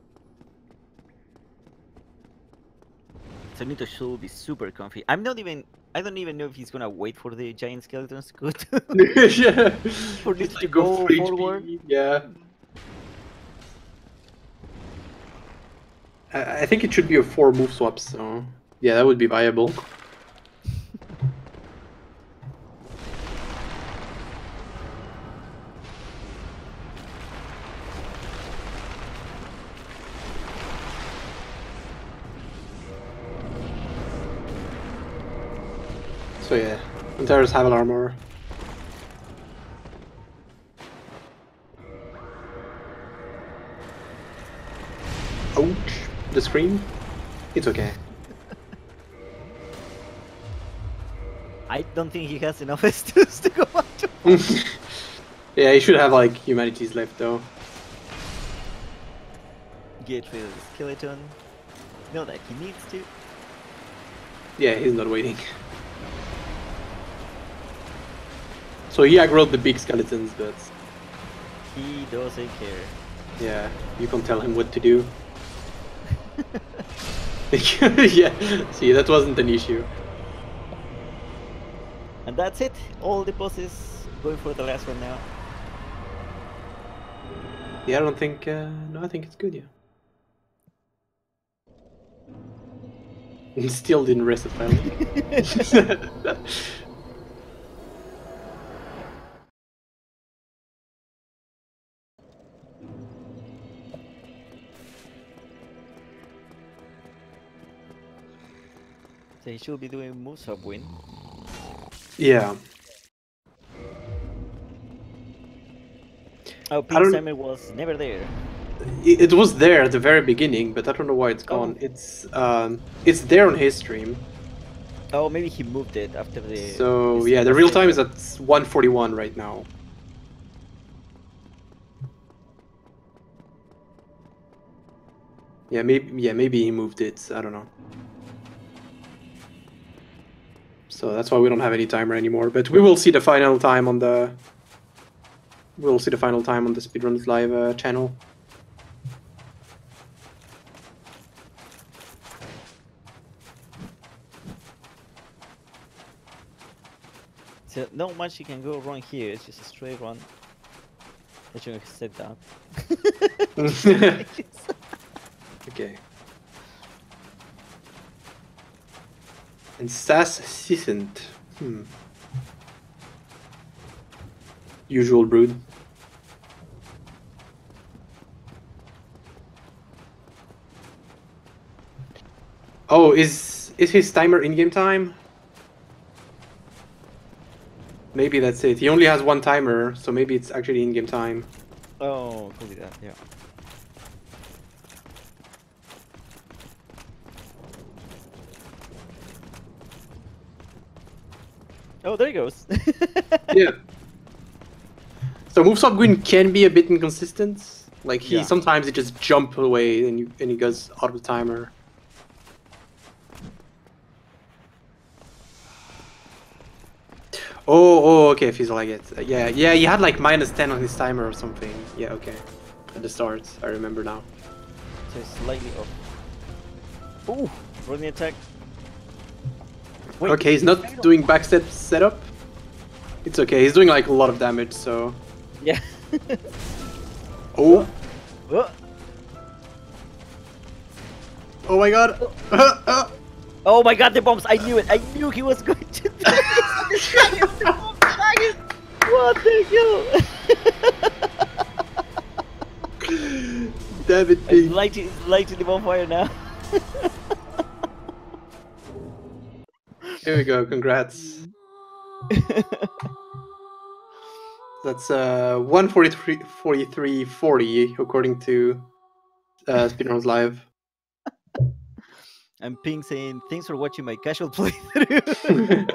So Nito should be super comfy. I don't even know if he's gonna wait for the giant skeletons to go to Yeah. for Nito to go forward. Yeah. I think it should be a 4 move swap, so yeah, that would be viable. So yeah, Antares have armor. Ouch! The scream? It's okay. I don't think he has enough Estus to go up to. Yeah, he should have like humanities left though. Get rid of the skeleton. No, that he needs to. Yeah, he's not waiting. So he aggroed the big skeletons, but He doesn't care. yeah, you can tell him what to do. Yeah, see, that wasn't an issue. And that's it. All the bosses going for the last one now. Yeah, I don't think. No, I think it's good. Yeah. Still didn't rest it finally. So he should be doing moves up win. Yeah. Oh, Pink Simon was never there. It was there at the very beginning, but I don't know why it's gone. It's there on his stream. Oh, maybe he moved it after the. So yeah, the real time is at 1:41 right now. Yeah, maybe he moved it. I don't know. So that's why we don't have any timer anymore. But we will see the final time on the. We'll see the final time on the Speedruns Live channel. So not much you can go wrong here. It's just a straight run. I should have said that. Okay. And Saastutin. Usual brood. Oh, is his timer in-game time? Maybe that's it. He only has one timer, so maybe it's actually in-game time. Oh, could be that, yeah. Oh, there he goes. Yeah. So Moveswap Gwyn can be a bit inconsistent. Like sometimes he just jump away and he goes out of the timer. Oh, okay, feels like it. Yeah, he had like -10 on his timer or something. Yeah, okay. At the start, I remember now. So slightly off. Ooh, running attack. Wait, okay, he's not doing backstep setup. It's okay, he's doing like a lot of damage, so... Yeah. Oh! Oh my god! Oh my god, the bombs! I knew it! I knew he was going to do this! What the hell? Damn it, It's lighting the bonfire now. Here we go, congrats. That's 1:43:40 according to Speedruns Live. And Pink saying, thanks for watching my casual playthrough.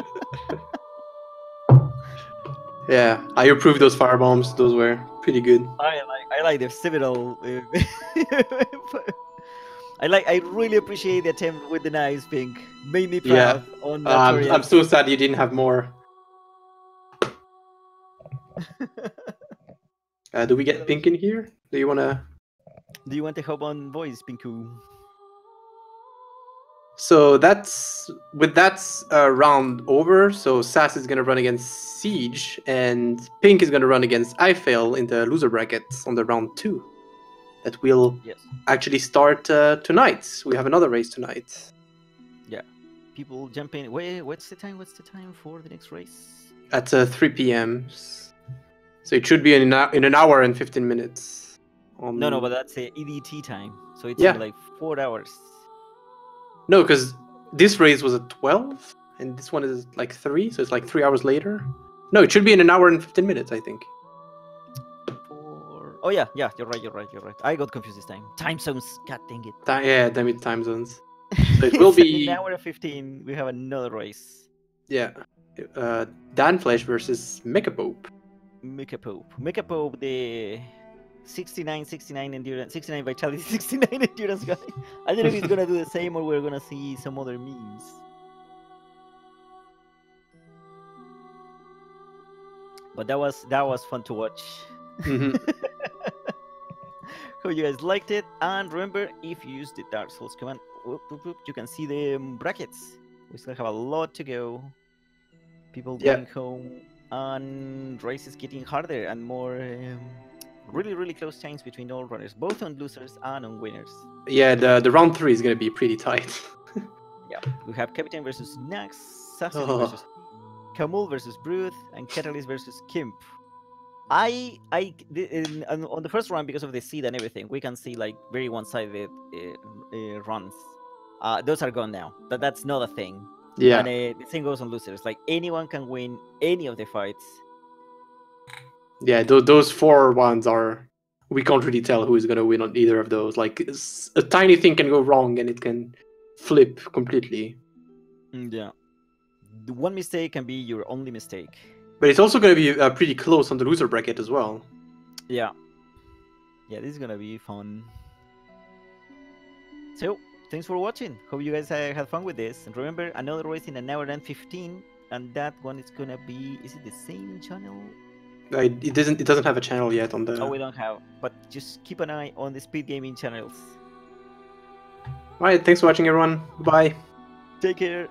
Yeah, I approved those firebombs. Those were pretty good. I like the several I really appreciate the attempt with the knives, Pink. Made me Yeah. proud on that I'm so sad you didn't have more. Do we get Pink in here? Do you wanna? Do you want to hop on voice, Pinku? So that's with that round over. So Sass is gonna run against Siege, and Pink is gonna run against Eiffel in the loser brackets on the round 2. That will actually start tonight. We have another race tonight. Yeah, people jump in. Wait, what's the time? What's the time for the next race? At 3 p.m. So it should be in an hour and 15 minutes. No, but that's the EDT time. So it's Yeah. in like 4 hours. No, because this race was at 12, and this one is like 3, so it's like 3 hours later. No, it should be in an hour and 15 minutes, I think. Oh yeah, you're right. I got confused this time. Time zones, god dang it. Yeah, damn it, time zones. So it will be... in an hour and 15, we have another race. Yeah. Danflesh versus Mechapope. Mechapope, the 69 endurance, 69 vitality, 69 endurance guy. I don't know if he's gonna do the same or we're gonna see some other memes. But that was fun to watch. Hope you guys liked it, and remember, if you use the Dark Souls command, you can see the brackets. We still have a lot to go. People going home, and races getting harder and more. Really close times between all runners, both on losers and on winners. Yeah, the round 3 is gonna be pretty tight. Yeah, we have Captain versus Nax, Saastutin versus Kamul versus Bruth, and Catalyst versus Kimp. On the first run, because of the seed and everything, we can see like very one-sided runs. Those are gone now. That's not a thing. Yeah. And the same goes on losers. Like anyone can win any of the fights. Yeah, those 4 ones are... We can't really tell who is going to win on either of those. Like, a tiny thing can go wrong and it can flip completely. Yeah. The one mistake can be your only mistake. But it's also going to be pretty close on the loser bracket as well. Yeah. Yeah, this is going to be fun. So, thanks for watching. Hope you guys had fun with this. And remember, another race in an hour and 15. And that one is going to be... Is it the same channel? It doesn't have a channel yet on the... Oh, we don't have. But just keep an eye on the Speed Gaming channels. Alright, thanks for watching, everyone. Bye. Take care.